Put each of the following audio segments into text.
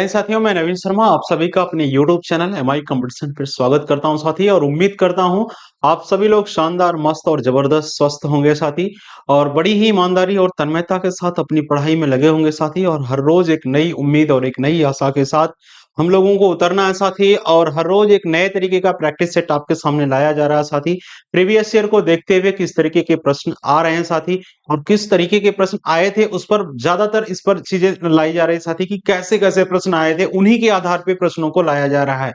साथियों, मैं नवीन शर्मा आप सभी का अपने YouTube चैनल एमआई कंपटीशन पर स्वागत करता हूं साथी। और उम्मीद करता हूं आप सभी लोग शानदार, मस्त और जबरदस्त स्वस्थ होंगे साथी, और बड़ी ही ईमानदारी और तन्मयता के साथ अपनी पढ़ाई में लगे होंगे साथी। और हर रोज एक नई उम्मीद और एक नई आशा के साथ हम लोगों को उतरना है साथी, और हर रोज एक नए तरीके का प्रैक्टिस सेट आपके सामने लाया जा रहा है साथी। प्रीवियस ईयर को देखते हुए किस तरीके के प्रश्न आ रहे हैं साथी, और किस तरीके के प्रश्न आए थे उस पर ज्यादातर इस पर चीजें लाई जा रही है साथी, कि कैसे कैसे प्रश्न आए थे उन्हीं के आधार पे प्रश्नों को लाया जा रहा है।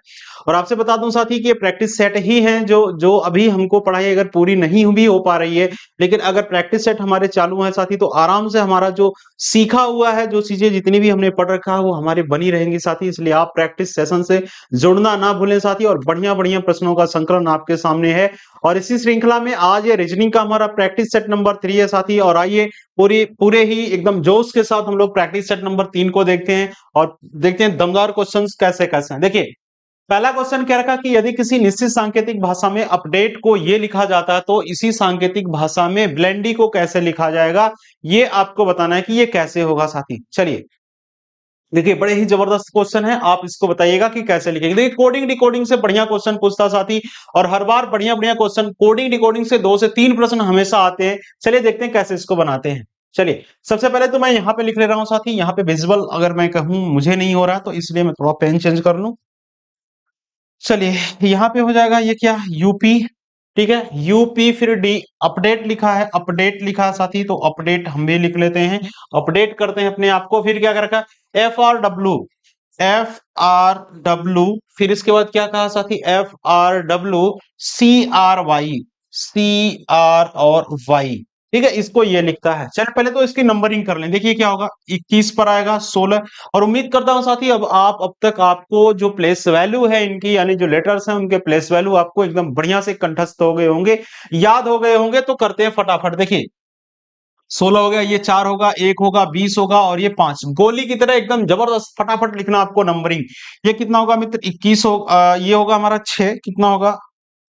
और आपसे बता दूं साथी कि ये प्रैक्टिस सेट ही है जो जो अभी हमको पढ़ाई अगर पूरी नहीं भी हो पा रही है, लेकिन अगर प्रैक्टिस सेट हमारे चालू है साथी, तो आराम से हमारा जो सीखा हुआ है, जो चीजें जितनी भी हमने पढ़ रखा है वो हमारे बनी रहेंगी साथी। इसलिए आप प्रैक्टिस सेशन से जुड़ना ना भूलें साथी, और बढ़िया बढ़िया प्रश्नों का संकलन आपके सामने है। और इसी श्रृंखला में आज ये रीजनिंग का हमारा प्रैक्टिस सेट नंबर 3 है साथी। और आइए पूरे ही एकदम जोश के साथ हम लोग प्रैक्टिस सेट नंबर 3 को देखते हैं, और देखते हैं दमदार क्वेश्चंस कैसे कैसे हैं। देखिए, पहला क्वेश्चन क्या रखा कि यदि किसी निश्चित सांकेतिक भाषा में अपडेट को ये लिखा जाता है, तो इसी सांकेतिक भाषा में ब्लेंडी को कैसे लिखा जाएगा, ये आपको बताना है कि ये कैसे होगा साथी। चलिए देखिए, बड़े ही जबरदस्त क्वेश्चन है, आप इसको बताइएगा कि कैसे लिखेंगे। देखिए, कोडिंग डिकोडिंग से बढ़िया क्वेश्चन पूछता साथी, और हर बार बढ़िया बढ़िया क्वेश्चन कोडिंग डिकोडिंग से 2 से 3 प्रश्न हमेशा आते हैं। चलिए देखते हैं कैसे इसको बनाते हैं। चलिए, सबसे पहले तो मैं यहाँ पे लिख ले रहा हूँ साथी। यहाँ पे विजुअल अगर मैं कहूँ मुझे नहीं हो रहा, तो इसलिए मैं थोड़ा पेन चेंज कर लूं। चलिए, यहाँ पे हो जाएगा ये क्या, यूपी। ठीक है, यूपी, फिर डी, अपडेट लिखा है, अपडेट लिखा है साथी, तो अपडेट हम भी लिख लेते हैं। अपडेट करते हैं अपने आप को। फिर क्या कर रखा है, F R W, F R W, फिर इसके बाद क्या कहा साथी, F R W C R Y, C R और वाई। ठीक है, इसको ये लिखता है। चल पहले तो इसकी नंबरिंग कर लें। देखिए क्या होगा, 21 पर आएगा, 16। और उम्मीद करता हूं साथी अब तक आपको जो प्लेस वैल्यू है इनकी, यानी जो लेटर्स हैं उनके प्लेस वैल्यू आपको एकदम बढ़िया से कंठस्थ हो गए होंगे, याद हो गए होंगे। तो करते हैं फटाफट। देखिए, 16 हो गया, ये 4 होगा, 1 होगा, 20 होगा, और ये 5। गोली की तरह एकदम जबरदस्त फटाफट लिखना आपको नंबरिंग। ये कितना होगा मित्र, 21 ये होगा हमारा 6। कितना होगा,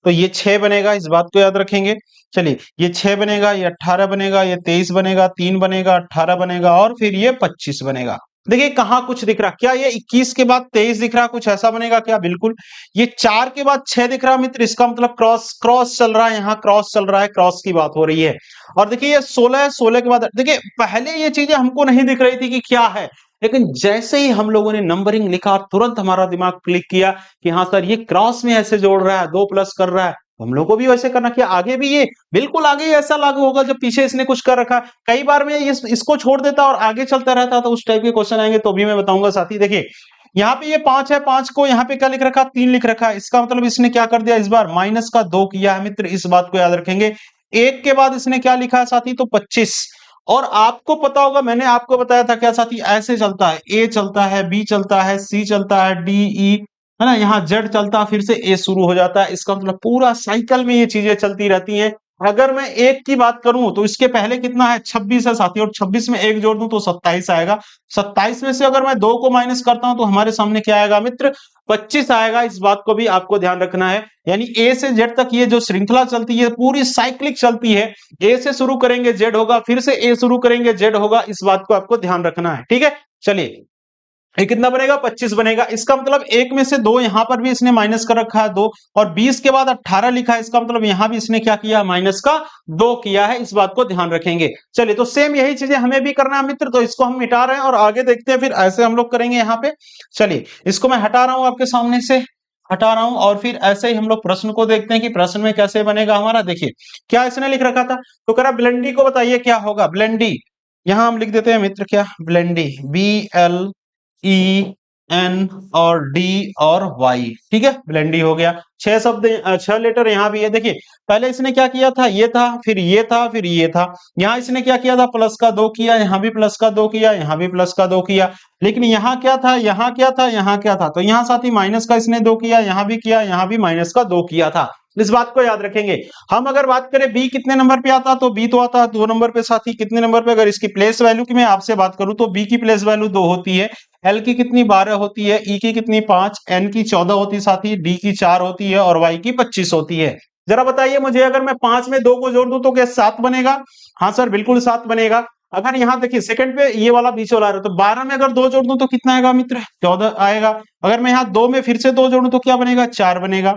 तो ये 6 बनेगा, इस बात को याद रखेंगे। चलिए, ये 6 बनेगा, ये 18 बनेगा, ये 23 बनेगा, 3 बनेगा, 18 बनेगा, और फिर ये 25 बनेगा। देखिए कहाँ कुछ दिख रहा, क्या ये 21 के बाद 23 दिख रहा, कुछ ऐसा बनेगा क्या, बिल्कुल। ये 4 के बाद 6 दिख रहा मित्र, इसका मतलब क्रॉस क्रॉस चल रहा है, यहाँ क्रॉस चल रहा है, क्रॉस की बात हो रही है। और देखिए ये 16 है, 16 के बाद देखिए पहले ये चीजें हमको नहीं दिख रही थी कि क्या है, लेकिन जैसे ही हम लोगों ने नंबरिंग लिखा, तुरंत हमारा दिमाग क्लिक किया कि हाँ सर, ये क्रॉस में ऐसे जोड़ रहा है, 2 प्लस कर रहा है, हम लोग को भी वैसे करना। कि आगे भी ये बिल्कुल आगे ही ऐसा लागू होगा जब पीछे इसने कुछ कर रखा। कई बार मैं इसको छोड़ देता और आगे चलता रहता, तो उस टाइप के क्वेश्चन आएंगे तो भी मैं बताऊंगा साथी। देखिए यहाँ पे ये 5 है, 5 को यहाँ पे क्या लिख रखा, 3 लिख रखा है। इसका मतलब इसने क्या कर दिया, इस बार माइनस का 2 किया है मित्र, इस बात को याद रखेंगे। 1 के बाद इसने क्या लिखा है साथी, तो 25। और आपको पता होगा, मैंने आपको बताया था क्या साथी, ऐसे चलता है, ए चलता है, बी चलता है, सी चलता है, डी, ई, है ना, यहाँ जेड चलता है, फिर से ए शुरू हो जाता है। इसका मतलब पूरा साइकिल में ये चीजें चलती रहती हैं। अगर मैं एक की बात करूं तो इसके पहले कितना है, 26 है साथी, और 26 में 1 जोड़ दूं तो 27 आएगा। 27 में से अगर मैं 2 को माइनस करता हूं तो हमारे सामने क्या आएगा मित्र, 25 आएगा। इस बात को भी आपको ध्यान रखना है। यानी ए से जेड तक ये जो श्रृंखला चलती है पूरी साइक्लिक चलती है। ए से शुरू करेंगे जेड होगा, फिर से ए शुरू करेंगे जेड होगा, इस बात को आपको ध्यान रखना है। ठीक है, चलिए ये कितना बनेगा, 25 बनेगा। इसका मतलब 1 में से 2 यहां पर भी इसने माइनस कर रखा है, 2, और 20 के बाद 18 लिखा है, इसका मतलब यहां भी इसने क्या किया, माइनस का 2 किया है। इस बात को ध्यान रखेंगे। चलिए, तो सेम यही चीजें हमें भी करना है मित्र, तो इसको हम मिटा रहे हैं और आगे देखते हैं। फिर ऐसे हम लोग करेंगे यहाँ पे। चलिए, इसको मैं हटा रहा हूं आपके सामने से, हटा रहा हूं, और फिर ऐसे ही हम लोग प्रश्न को देखते हैं कि प्रश्न में कैसे बनेगा हमारा। देखिए क्या इसने लिख रखा था, तो कह रहा ब्लेंडी को बताइए क्या होगा, ब्लेंडी। यहां हम लिख देते हैं मित्र क्या, ब्लेंडी, BL E N और D और Y। ठीक है, ब्लेंडी हो गया। 6 शब्द, 6 लेटर यहाँ भी है। देखिए पहले इसने क्या किया था, ये था, फिर ये था, फिर ये था। यहाँ इसने क्या किया था, प्लस का 2 किया, यहाँ भी प्लस का 2 किया, यहाँ भी प्लस का 2 किया। लेकिन यहाँ क्या था, यहाँ क्या था, यहाँ क्या था, तो यहाँ साथ ही माइनस का इसने 2 किया, यहाँ भी किया, यहाँ भी माइनस का 2 किया था। इस बात को याद रखेंगे। हम अगर बात करें बी कितने नंबर पे आता, तो बी तो आता है 2 नंबर पे साथी। कितने नंबर पे, अगर इसकी प्लेस वैल्यू की मैं आपसे बात करूं तो बी की प्लेस वैल्यू 2 होती है, एल की कितनी 12 होती है, ई की कितनी 5, एन की 14 होती है साथी, डी की 4 होती है, और वाई की 25 होती है। जरा बताइए मुझे, अगर मैं 5 में 2 को जोड़ दूं तो क्या 7 बनेगा? हाँ सर, बिल्कुल 7 बनेगा। अगर यहाँ देखिए सेकंड पे ये वाला बीच वाला आ रहा है, तो 12 में अगर 2 जोड़ दूं तो कितना आएगा मित्र? 14 आएगा। अगर मैं यहाँ 2 में फिर से 2 जोड़ूं तो क्या बनेगा? 4 बनेगा।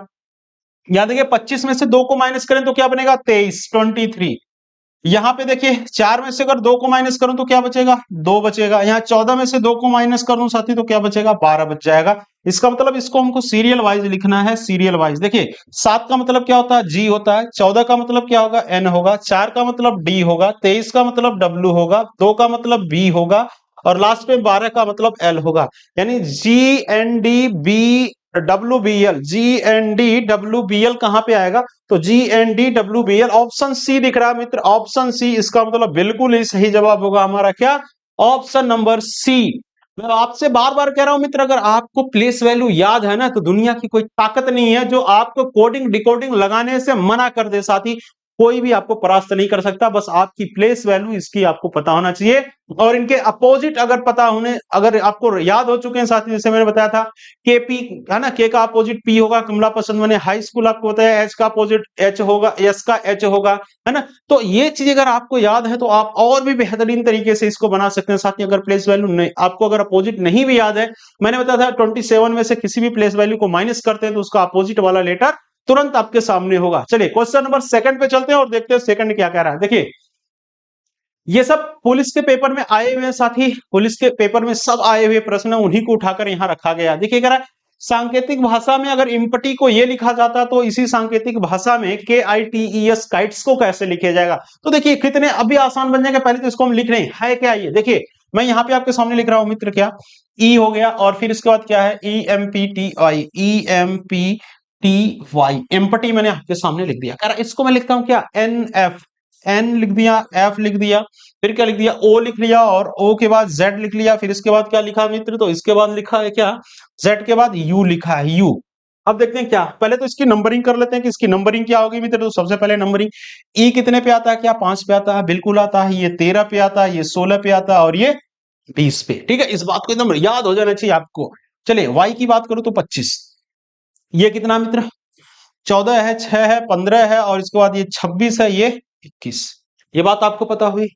यहाँ देखिए 25 में से 2 को माइनस करें तो क्या बनेगा? 23, 23। यहाँ पे देखिए 4 में से अगर 2 को माइनस करूं तो क्या बचेगा? 2 बचेगा। यहाँ 14 में से 2 को माइनस करूं साथी तो क्या बचेगा? 12 बच जाएगा। इसका मतलब इसको हमको सीरियल वाइज लिखना है, सीरियल वाइज। देखिए 7 का मतलब क्या होता है? जी होता है। 14 का मतलब क्या होगा? एन होगा। 4 का मतलब डी होगा। 23 का मतलब डब्ल्यू होगा। 2 का मतलब बी होगा। और लास्ट में 12 का मतलब एल होगा। यानी G N D B W B L, G N D W B L कहां पे आएगा? तो G N D W B L, option C दिख रहा है मित्र, ऑप्शन सी इसका मतलब बिल्कुल ही सही जवाब होगा हमारा क्या? Option number C. मैं आपसे बार बार कह रहा हूं मित्र, अगर आपको प्लेस वैल्यू याद है ना, तो दुनिया की कोई ताकत नहीं है जो आपको कोडिंग डिकोडिंग लगाने से मना कर दे साथी। कोई भी आपको परास्त नहीं कर सकता, बस आपकी प्लेस वैल्यू इसकी आपको पता होना चाहिए। और इनके अपोजिट अगर पता होने, अगर आपको याद हो चुके हैं साथी, जैसे मैंने बताया था के पी है ना, के का अपोजिट पी होगा, कमला पसंद मैंने हाई स्कूल आपको बताया, एच का अपोजिट एच होगा, एस का एच होगा, है ना। तो ये चीज अगर आपको याद है तो आप और भी बेहतरीन तरीके से इसको बना सकते हैं साथी। अगर प्लेस वैल्यू नहीं, आपको अगर अपोजिट नहीं भी याद है, मैंने बताया था 27 में से किसी भी प्लेस वैल्यू को माइनस करते हैं तो उसका अपोजिट वाला लेटर तुरंत आपके सामने होगा। चलिए क्वेश्चन नंबर सेकंड पे चलते हैं और देखते हैं सेकंड क्या कह रहा है। देखिए ये सब पुलिस के पेपर में आए हुए हैं साथी, पुलिस के पेपर में सब आए हुए प्रश्न उन्हीं को उठाकर यहां रखा गया। देखिए कह रहा है सांकेतिक भाषा में अगर इम्पटी को ये लिखा जाता तो इसी सांकेतिक भाषा में के I T E S kites को कैसे लिखा जाएगा? तो देखिए कितने अभी आसान बन जाएंगे। पहले तो इसको हम लिख रहे हैं क्या ये, देखिए मैं यहाँ पे आपके सामने लिख रहा हूं मित्र, क्या ई हो गया और फिर इसके बाद क्या है? E M P T I, E M P T Y, empty मैंने आपके सामने लिख दिया। कह रहा इसको मैं लिखता हूं क्या? एन एफ, एन लिख दिया, एफ लिख दिया, फिर क्या लिख दिया? ओ लिख लिया और ओ के बाद जेड लिख लिया। फिर इसके बाद क्या लिखा मित्र? तो इसके बाद लिखा है क्या? जेड के बाद यू लिखा है, यू। अब देखते हैं क्या, पहले तो इसकी नंबरिंग कर लेते हैं कि इसकी नंबरिंग क्या होगी मित्र। तो सबसे पहले नंबरिंग ई कितने पे आता है? क्या 5 पे आता है? बिल्कुल आता है। ये 13 पे आता है, ये 16 पे आता है और ये 20 पे। ठीक है, इस बात को एकदम याद हो जाना चाहिए आपको। चलिए वाई की बात करूं तो 25, ये कितना मित्र? 14 है, 6 है, 15 है और इसके बाद ये 26 है, ये 21। ये बात आपको पता हुई।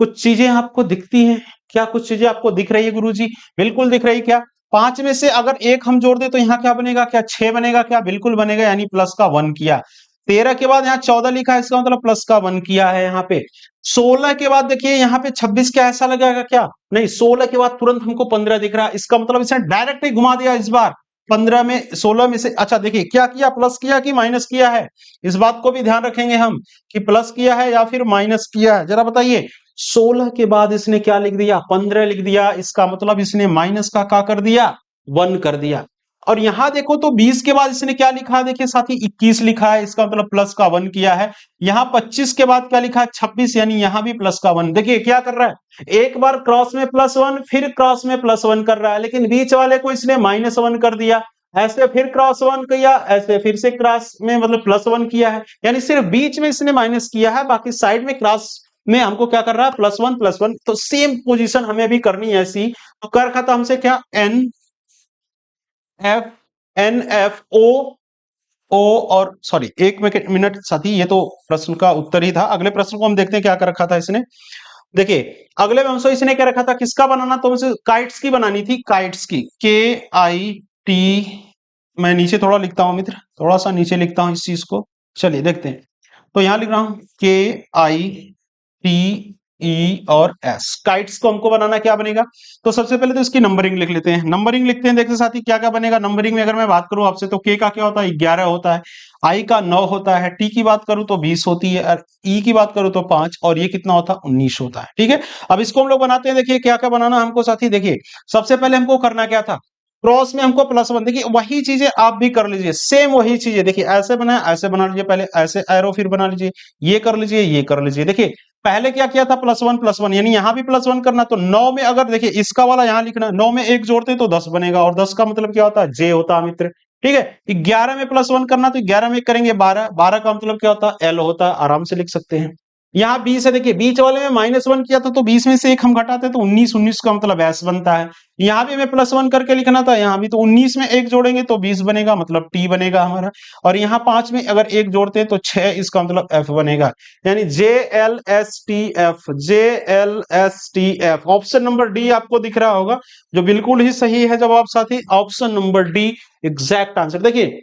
कुछ चीजें आपको दिखती हैं क्या? कुछ चीजें आपको दिख रही है गुरुजी? बिल्कुल दिख रही। क्या 5 में से अगर एक हम जोड़ दे तो यहाँ क्या बनेगा? क्या 6 बनेगा? क्या बिल्कुल बनेगा, यानी प्लस का 1 किया। 13 के बाद यहाँ 14 लिखा है, इसका मतलब प्लस का 1 किया है यहाँ पे। 16 के बाद देखिए यहाँ पे 26, क्या ऐसा लगेगा क्या? नहीं, 16 के बाद तुरंत हमको 15 दिख रहा है, इसका मतलब इसने डायरेक्ट ही घुमा दिया इस बार। 15 में 16 में से, अच्छा देखिए क्या किया, प्लस किया कि माइनस किया है? इस बात को भी ध्यान रखेंगे हम कि प्लस किया है या फिर माइनस किया है, जरा बताइए। 16 के बाद इसने क्या लिख दिया? 15 लिख दिया, इसका मतलब इसने माइनस का क्या कर दिया? 1 कर दिया। और यहां देखो तो 20 के बाद इसने क्या लिखा है? देखिए साथी 21 लिखा है, इसका मतलब प्लस का 1 किया है। यहाँ 25 के बाद क्या लिखा है? 26, यानी यहां भी प्लस का 1। देखिए क्या कर रहा है, एक बार क्रॉस में प्लस 1, फिर क्रॉस में प्लस 1 कर रहा है, लेकिन बीच वाले को इसने माइनस 1 कर दिया। ऐसे फिर क्रॉस 1 किया, ऐसे फिर से क्रॉस में मतलब प्लस 1 किया है, यानी सिर्फ बीच में इसने माइनस किया है, बाकी साइड में क्रॉस में हमको क्या कर रहा है? Plus 1 plus 1। तो सेम पोजीशन हमें भी करनी है ऐसी। तो कर रखा था हमसे क्या? N F, N F O, O और सॉरी एक मिनट साथी, ये तो प्रश्न का उत्तर ही था। अगले प्रश्न को हम देखते हैं क्या कर रखा था इसने। देखिए अगले में हमसे इसने क्या रखा था? किसका बनाना? तो हमसे काइट्स की बनानी थी, काइट्स की, के आई टी। मैं नीचे थोड़ा लिखता हूं मित्र, थोड़ा सा नीचे लिखता हूं इस चीज को। चलिए देखते हैं। तो यहां लिख रहा हूं के आई टी ई और एस, काइट्स को हमको बनाना क्या बनेगा? तो सबसे पहले तो इसकी नंबरिंग लिख लेते हैं। नंबरिंग लिखते हैं, देखते साथी क्या क्या बनेगा नंबरिंग में। अगर मैं बात करूं आपसे तो के का क्या होता है? 11 होता है, आई का 9 होता है, टी की बात करूं तो 20 होती है, और ई की बात करूं तो 5, और ये कितना होता है? 19 होता है। ठीक है, अब इसको हम लोग बनाते हैं। देखिए क्या क्या बनाना हमको साथी। देखिए सबसे पहले हमको करना क्या था? क्रॉस में हमको प्लस 1, देखिए वही चीजें आप भी कर लीजिए, सेम वही चीजें। देखिए ऐसे बनाया, ऐसे बना लीजिए, पहले ऐसे एरो फिर बना लीजिए, ये कर लीजिए, ये कर लीजिए। देखिए पहले क्या किया था? प्लस 1 यानी यहां भी प्लस 1 करना। तो 9 में अगर देखिए इसका वाला यहां लिखना, 9 में 1 जोड़ते तो 10 बनेगा, और 10 का मतलब क्या होता है? जे होता है मित्र। ठीक है, 11 में प्लस 1 करना, तो 11 में करेंगे 12, 12 का मतलब क्या होता है? एल होता है, आराम से लिख सकते हैं। यहाँ 20 है, देखिए बीच वाले में -1 किया था तो 20 में से एक हम घटाते तो 19, 19 का मतलब S बनता है। यहाँ भी हमें +1 करके लिखना था, यहाँ भी तो 19 में एक जोड़ेंगे तो 20 बनेगा, मतलब T बनेगा हमारा। और यहाँ 5 में अगर एक जोड़ते हैं तो 6, इसका मतलब F बनेगा। यानी JLSTF, JLSTF। Option number D आपको दिख रहा होगा, जो बिल्कुल ही सही है जवाब साथी। Option number D exact answer. देखिए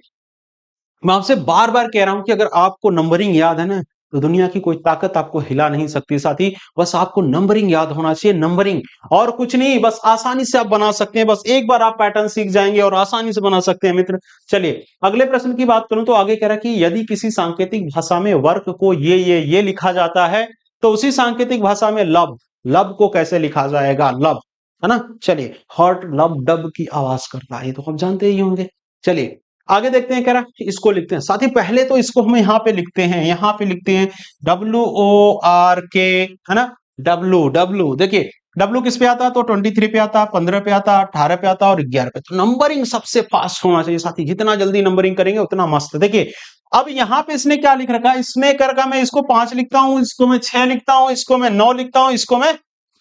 मैं आपसे बार बार कह रहा हूं कि अगर आपको नंबरिंग याद है ना, तो दुनिया की कोई ताकत आपको हिला नहीं सकती साथी। बस आपको नंबरिंग याद होना चाहिए, नंबरिंग, और कुछ नहीं। बस आसानी से आप बना सकते हैं, बस एक बार आप पैटर्न सीख जाएंगे और आसानी से बना सकते हैं मित्र। चलिए अगले प्रश्न की बात करूं तो आगे कह रहा है कि यदि किसी सांकेतिक भाषा में वर्क को ये लिखा जाता है, तो उसी सांकेतिक भाषा में लब, लब को कैसे लिखा जाएगा, लब, है ना। चलिए हॉट लब डब की आवाज करता है, ये तो आप जानते ही होंगे। चलिए आगे देखते हैं, कह रहा है इसको लिखते हैं साथी। पहले तो इसको हम यहाँ पे लिखते हैं, यहाँ पे लिखते हैं WORK, है ना। डब्लू डब्लू, देखिए डब्लू किस पे आता है, तो 23 पे आता है, 15 पे आता है, 18 पे आता है और 11 पे। तो नंबरिंग सबसे फास्ट होना चाहिए साथी, जितना जल्दी नंबरिंग करेंगे उतना मस्त। देखिए अब यहाँ पे इसने क्या लिख रखा है, इसमें कर का मैं इसको 5 लिखता हूँ, इसको मैं 6 लिखता हूँ, इसको मैं 9 लिखता हूँ, इसको मैं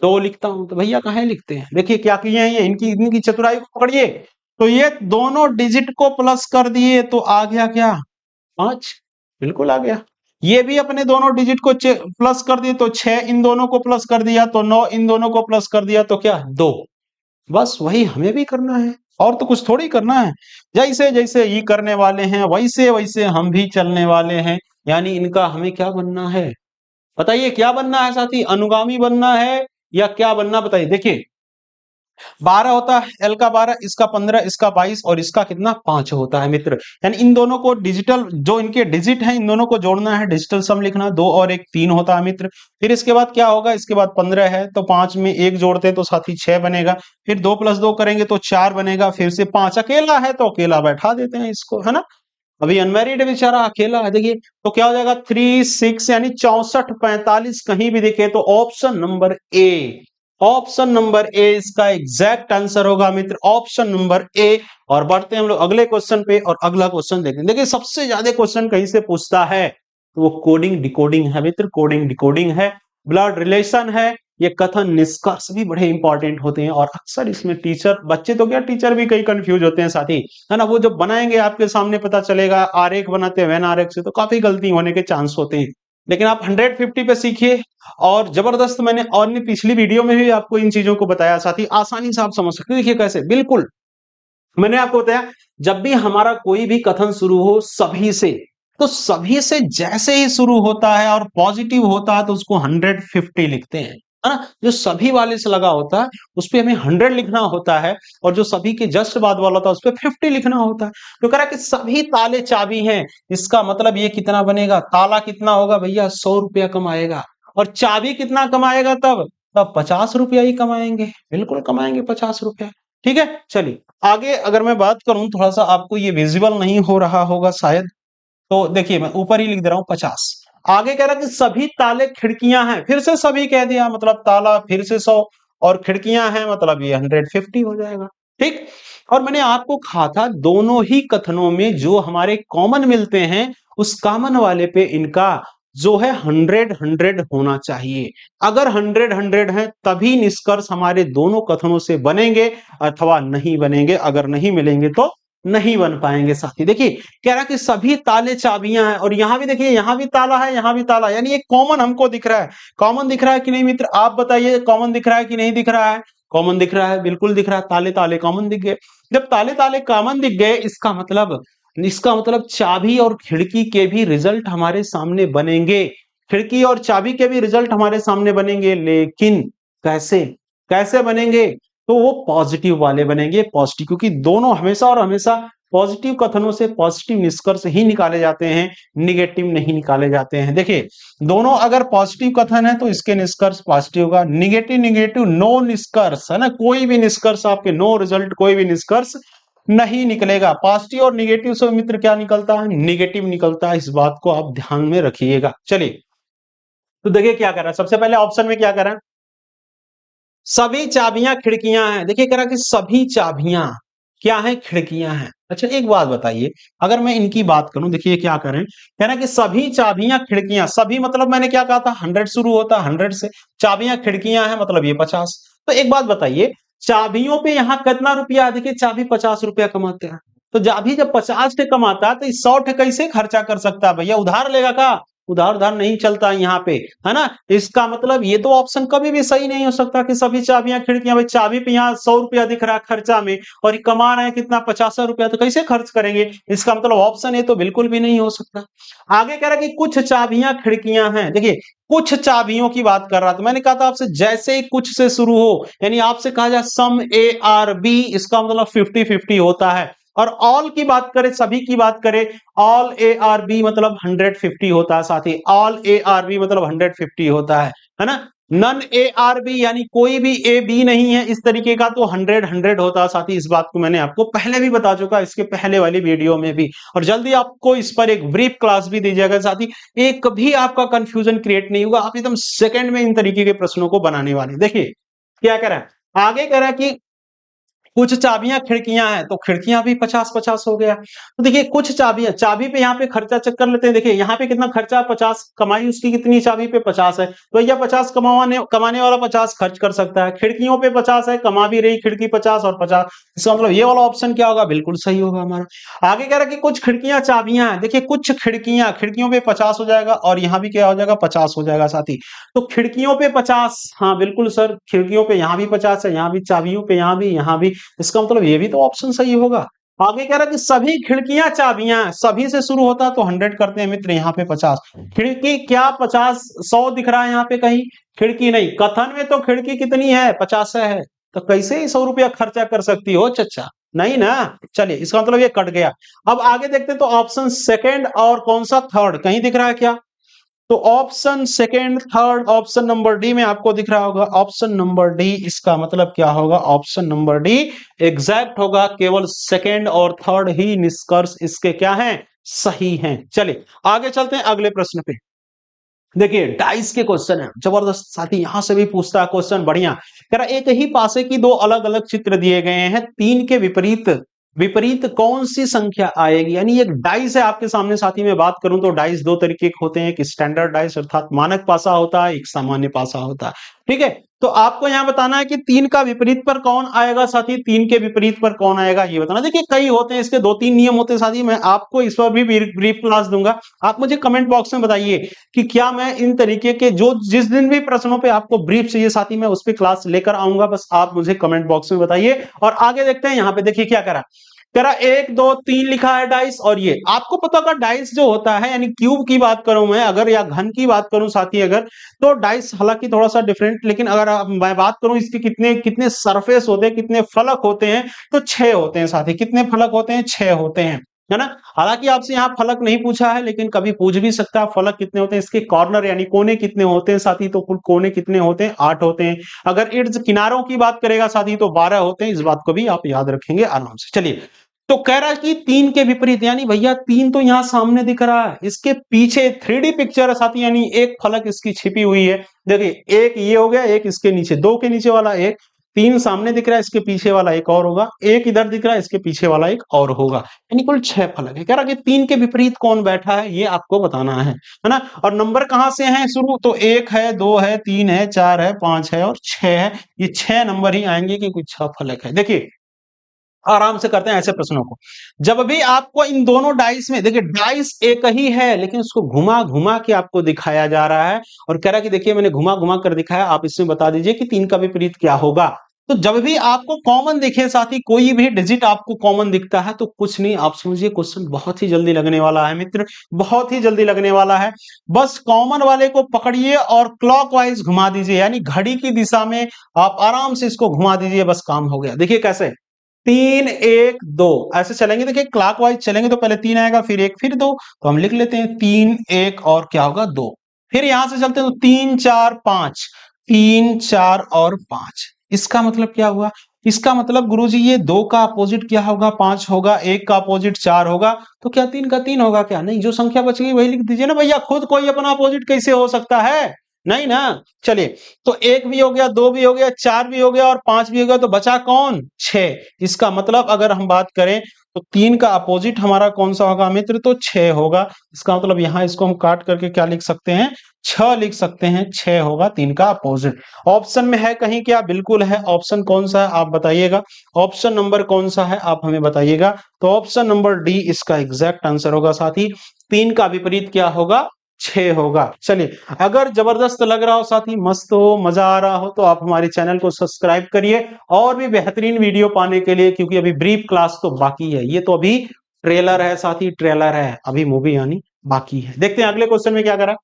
2 लिखता हूँ। तो भैया कहाँ लिखते हैं, देखिए क्या किए हैं ये, इनकी चतुराई को पकड़िए। तो ये दोनों डिजिट को प्लस कर दिए तो आ गया क्या, 5, बिल्कुल आ गया। ये भी अपने दोनों डिजिट को प्लस कर दिए तो 6, इन दोनों को प्लस कर दिया तो 9, इन दोनों को प्लस कर दिया तो क्या, 2। बस वही हमें भी करना है, और तो कुछ थोड़ी करना है। जैसे जैसे ये करने वाले हैं वैसे वैसे हम भी चलने वाले हैं। यानी इनका हमें क्या बनना है, बताइए क्या बनना है साथी, अनुगामी बनना है या क्या बनना, बताइए। देखिए 12 होता है, एल का 12, इसका 15, इसका 22 और इसका कितना, 5 होता है मित्र। यानी इन दोनों को डिजिटल, जो इनके डिजिट हैं इन दोनों को जोड़ना है, डिजिटल सम लिखना, 2 और 1 3 होता है मित्र। फिर इसके बाद क्या होगा, इसके बाद 15 है तो 5 में 1 जोड़ते हैं तो साथी 6 बनेगा। फिर 2 + 2 करेंगे तो 4 बनेगा। फिर से 5 अकेला है तो अकेला बैठा देते हैं इसको, है ना। अभी अनमैरिड बेचारा अकेला है, देखिए तो क्या हो जाएगा 3 6, यानी 64 45 कहीं भी देखे तो option number A, option number A इसका एग्जैक्ट आंसर होगा मित्र, ऑप्शन नंबर ए। और बढ़ते हैं हम लोग अगले क्वेश्चन पे, और अगला क्वेश्चन देखें। देखिए सबसे ज्यादा क्वेश्चन कहीं से पूछता है तो वो कोडिंग डिकोडिंग है मित्र, कोडिंग डिकोडिंग है, ब्लड रिलेशन है, ये कथन निष्कर्ष भी बड़े इंपॉर्टेंट होते हैं। और अक्सर इसमें टीचर, बच्चे तो क्या टीचर भी कई कंफ्यूज होते हैं साथी, है ना। वो जब बनाएंगे आपके सामने पता चलेगा, आरेख बनाते हैं वेन आरेख से तो काफी गलती होने के चांस होते हैं। लेकिन आप 150 पे सीखिए, और जबरदस्त, मैंने और पिछली वीडियो में भी आपको इन चीजों को बताया साथी, आसानी से आप समझ सकते हैं। देखिए कैसे, बिल्कुल मैंने आपको बताया, जब भी हमारा कोई भी कथन शुरू हो सभी से, तो सभी से जैसे ही शुरू होता है और पॉजिटिव होता है तो उसको 150 लिखते हैं, है ना। जो सभी वाले से लगा होता है उस पे हमें 100 लिखना होता है, और जो सभी के जस्ट बाद वाला होता है उस पे 50 लिखना होता है। तो कह रहा है कि सभी ताले चाबी हैं, इसका मतलब ये कितना बनेगा, ताला कितना होगा भैया, 100 रुपया कमाएगा, और चाबी कितना कमाएगा, तब तब 50 रुपया ही कमाएंगे, बिल्कुल कमाएंगे 50 रुपया। ठीक है, चलिए आगे अगर मैं बात करूं, थोड़ा सा आपको ये विजिबल नहीं हो रहा होगा शायद, तो देखिए मैं ऊपर ही लिख दे रहा हूं 50। आगे कह रहा है कि सभी ताले खिड़कियां हैं, फिर से सभी कह दिया मतलब ताला, फिर से 100, और खिड़कियां हैं मतलब ये 150 हो जाएगा। ठीक, और मैंने आपको कहा था दोनों ही कथनों में जो हमारे कॉमन मिलते हैं, उस कॉमन वाले पे इनका जो है 100 होना चाहिए। अगर 100 है तभी निष्कर्ष हमारे दोनों कथनों से बनेंगे, अथवा नहीं बनेंगे, अगर नहीं मिलेंगे तो नहीं बन पाएंगे साथी। देखिए कह रहा कि सभी ताले चाबियां हैं, और यहां भी देखिए, यहां भी ताला है, यहां भी ताला, यानी एक कॉमन हमको दिख रहा है। कॉमन दिख रहा है कि नहीं मित्र, आप बताइए, कॉमन दिख रहा है कि नहीं दिख रहा है। कॉमन दिख रहा है, बिल्कुल दिख रहा है, ताले ताले कॉमन दिख गए। जब ताले ताले कॉमन दिख गए, इसका मतलब चाबी और खिड़की के भी रिजल्ट हमारे सामने बनेंगे, खिड़की और चाबी के भी रिजल्ट हमारे सामने बनेंगे। लेकिन कैसे, कैसे बनेंगे, तो वो पॉजिटिव वाले बनेंगे, पॉजिटिव, क्योंकि दोनों हमेशा और हमेशा पॉजिटिव कथनों से पॉजिटिव निष्कर्ष ही निकाले जाते हैं, निगेटिव नहीं निकाले जाते हैं। देखिए दोनों अगर पॉजिटिव कथन है तो इसके निष्कर्ष पॉजिटिव होगा, निगेटिव निगेटिव नो निष्कर्ष, है ना, कोई भी निष्कर्ष आपके नो रिजल्ट, कोई भी निष्कर्ष नहीं निकलेगा। पॉजिटिव और निगेटिव से मित्र क्या निकलता है, निगेटिव निकलता है, इस बात को आप ध्यान में रखिएगा। चलिए तो देखिए क्या कर रहा है, सबसे पहले ऑप्शन में क्या कर रहा है, सभी चाबियां खिड़कियां हैं। देखिए कह रहा है कि सभी चाबियां क्या है, खिड़कियां हैं, अच्छा एक बात बताइए, अगर मैं इनकी बात करूं, देखिए क्या करें, कह रहे हैं कि सभी चाबियां खिड़कियां, सभी मतलब मैंने क्या कहा था, 100 शुरू होता है 100 से, चाबियां खिड़कियां हैं मतलब ये 50। तो एक बात बताइए, चाबियों पे यहाँ कितना रुपया है, देखिए चाबी 50 रुपया कमाते हैं, तो चाबी जब 50 के कमाता है तो इस 100 के कैसे खर्चा कर सकता है भैया, उधार लेगा का, उधार उधार नहीं चलता है यहाँ पे, है ना। इसका मतलब ये तो ऑप्शन कभी भी सही नहीं हो सकता कि सभी चाबियां खिड़कियां, भाई चाबी पे यहाँ 100 रुपया दिख रहा है खर्चा में, और ये कमा रहे हैं कितना, 50 रुपया, तो कैसे खर्च करेंगे, इसका मतलब ऑप्शन ए तो बिल्कुल भी नहीं हो सकता। आगे कह रहा है कि कुछ चाबियां खिड़कियां हैं, देखिए कुछ चाबियों की बात कर रहा था, मैंने कहा था आपसे जैसे ही कुछ से शुरू हो, यानी आपसे कहा जाए सम ए आर बी, इसका मतलब 50-50 होता है। और ऑल की बात करें, सभी की बात करें, ऑल ए आर बी मतलब 150 होता है, साथ ही ऑल ए आर बी मतलब 150 होता है ना। नन ए आर बी यानी कोई भी ए बी नहीं है इस तरीके का, तो 100 होता है साथ ही, इस बात को मैंने आपको पहले भी बता चुका इसके पहले वाली वीडियो में भी, और जल्दी आपको इस पर एक ब्रीफ क्लास भी दी जाएगा साथ ही, एक कभी आपका कंफ्यूजन क्रिएट नहीं होगा, आप एकदम सेकंड में इन तरीके के प्रश्नों को बनाने वाले। देखिए क्या कह रहा है, आगे कह रहा है कि कुछ चाबियां खिड़कियां हैं, तो खिड़कियां भी 50-50 हो गया। तो देखिए कुछ चाबियां, चाबी पे यहाँ पे खर्चा चेक कर लेते हैं, देखिए यहाँ पे कितना खर्चा, 50, कमाई उसकी कितनी, चाबी पे 50 है, तो भैया 50 कमाने कमाने वाला 50 खर्च कर सकता है, खिड़कियों पे 50 है, कमा भी रही खिड़की 50 और 50, इसका मतलब ये वाला ऑप्शन क्या होगा, बिल्कुल सही होगा हमारा। आगे कह रहा है कि कुछ खिड़कियां चाबियां हैं, देखिए कुछ खिड़कियां, खिड़कियों पे 50 हो जाएगा, और यहाँ भी क्या हो जाएगा, 50 हो जाएगा साथ ही, तो खिड़कियों पे 50, हाँ बिल्कुल सर, खिड़कियों पे यहाँ भी 50 है, यहाँ भी, चाबियों पे यहाँ भी, यहाँ भी, इसका मतलब ये भी तो ऑप्शन सही होगा। आगे कह रहा है कि सभी खिड़कियां चाबियां, सभी से शुरू होता है तो 100 करते हैं मित्र, यहाँ पे 50, खिड़की क्या 50, 100 दिख रहा है यहाँ पे कहीं, खिड़की नहीं, कथन में तो खिड़की कितनी है, 50 है, तो कैसे ही 100 रुपया खर्चा कर सकती हो चचा, नहीं ना। चलिए इसका मतलब ये कट गया। अब आगे देखते हैं, तो ऑप्शन सेकंड और कौन सा थर्ड कहीं दिख रहा है क्या, तो option second, third, option number D में आपको दिख रहा होगा, ऑप्शन नंबर डी, इसका मतलब क्या होगा, ऑप्शन नंबर डी एग्जैक्ट होगा, केवल सेकेंड और थर्ड ही निष्कर्ष इसके क्या हैं, सही हैं। चलिए आगे चलते हैं अगले प्रश्न पे। देखिए डाइस के क्वेश्चन है जबरदस्त साथी, यहां से भी पूछता है क्वेश्चन बढ़िया, कह रहा एक ही पासे की दो अलग अलग चित्र दिए गए हैं, तीन के विपरीत विपरीत कौन सी संख्या आएगी, यानी एक डाइस है आपके सामने साथी, में बात करूं तो डाइस दो तरीके के होते हैं, एक स्टैंडर्ड डाइस अर्थात मानक पासा होता है, एक सामान्य पासा होता है, ठीक है। तो आपको यहां बताना है कि तीन का विपरीत पर कौन आएगा साथी, तीन के विपरीत पर कौन आएगा ये बताना। देखिए कई होते हैं इसके, 2-3 नियम होते हैं साथी, मैं आपको इस पर भी ब्रीफ क्लास दूंगा, आप मुझे कमेंट बॉक्स में बताइए कि क्या मैं इन तरीके के जो जिस दिन भी प्रश्नों पे आपको ब्रीफ चाहिए साथी, मैं उस पर क्लास लेकर आऊंगा, बस आप मुझे कमेंट बॉक्स में बताइए। और आगे देखते हैं, यहाँ पे देखिए क्या करा, करा 1 2 3 लिखा है डाइस, और ये आपको पता होगा डाइस जो होता है, यानी क्यूब की बात करूं मैं अगर, या घन की बात करूं साथी अगर, तो डाइस हालांकि थोड़ा सा डिफरेंट, लेकिन अगर मैं बात करूं इसके कितने कितने सरफेस होते हैं, कितने फलक होते हैं, तो 6 होते हैं साथी, कितने फलक होते हैं, 6 होते हैं, है ना। हालांकि आपसे यहाँ फलक नहीं पूछा है, लेकिन कभी पूछ भी सकता है फलक कितने होते हैं, इसके कॉर्नर यानी कोने कितने होते हैं साथी, तो कुल कोने कितने होते हैं, 8 होते हैं। अगर इर्द किनारों की बात करेगा साथी तो 12 होते हैं, इस बात को भी आप याद रखेंगे आराम से। चलिए तो कह रहा है कि तीन के विपरीत, यानी भैया तीन तो यहां सामने दिख रहा है, इसके पीछे 3D पिक्चर है साथी, यानी एक फलक इसकी छिपी हुई है, देखिए एक ये हो गया, एक इसके नीचे, दो के नीचे वाला एक, तीन सामने दिख रहा है, इसके पीछे वाला एक और होगा, एक इधर दिख रहा है, इसके पीछे वाला एक और होगा, यानी कुल 6 फलक है। कह रहा है कि तीन के विपरीत कौन बैठा है ये आपको बताना है ना। और नंबर कहां से है शुरू, तो 1 है, 2 है, 3 है, 4 है, 5 है और 6 है, ये 6 नंबर ही आएंगे क्योंकि 6 फलक है। देखिए आराम से करते हैं ऐसे प्रश्नों को, जब भी आपको इन दोनों डाइस में, देखिए डाइस एक ही है लेकिन उसको घुमा घुमा के आपको दिखाया जा रहा है, और कह रहा है कि देखिए मैंने घुमा घुमा कर दिखाया, आप इसमें बता दीजिए कि तीन का विपरीत क्या होगा। तो जब भी आपको कॉमन दिखे साथी, कोई भी डिजिट आपको कॉमन दिखता है, तो कुछ नहीं, आप समझिए क्वेश्चन बहुत ही जल्दी लगने वाला है मित्र, बहुत ही जल्दी लगने वाला है। बस कॉमन वाले को पकड़िए और क्लॉकवाइज घुमा दीजिए, यानी घड़ी की दिशा में आप आराम से इसको घुमा दीजिए, बस काम हो गया। देखिए कैसे, 3 1 2 ऐसे चलेंगे, देखिए क्लॉकवाइज चलेंगे तो पहले 3 आएगा, फिर 1, फिर 2, तो हम लिख लेते हैं 3 1 और क्या होगा 2, फिर यहां से चलते हैं तो 3 4 5, 3 4 और 5, इसका मतलब क्या हुआ, इसका मतलब गुरुजी ये 2 का अपोजिट क्या होगा, 5 होगा, 1 का अपोजिट 4 होगा, तो क्या 3 का 3 होगा, क्या नहीं, जो संख्या बच गई वही लिख दीजिए ना भैया, खुद कोई अपना अपोजिट कैसे हो सकता है, नहीं ना। चलिए तो 1 भी हो गया, 2 भी हो गया, 4 भी हो गया और 5 भी हो गया, तो बचा कौन, 6, इसका मतलब अगर हम बात करें तो 3 का अपोजिट हमारा कौन सा होगा मित्र? तो 6 होगा। इसका मतलब यहाँ इसको हम काट करके क्या लिख सकते हैं? 6 लिख सकते हैं। 6 होगा 3 का अपोजिट। ऑप्शन में है कहीं क्या? बिल्कुल है। ऑप्शन कौन सा है आप बताइएगा? ऑप्शन नंबर कौन सा है आप हमें बताइएगा? तो ऑप्शन नंबर डी इसका एग्जैक्ट आंसर होगा साथी। 3 का विपरीत क्या होगा? 6 होगा। चलिए, अगर जबरदस्त लग रहा हो साथी, मस्त हो, मजा आ रहा हो, तो आप हमारे चैनल को सब्सक्राइब करिए और भी बेहतरीन वीडियो पाने के लिए, क्योंकि अभी ब्रीफ क्लास तो बाकी है। ये तो अभी ट्रेलर है साथी, ट्रेलर है, अभी मूवी आनी बाकी है। देखते हैं अगले क्वेश्चन में क्या करा।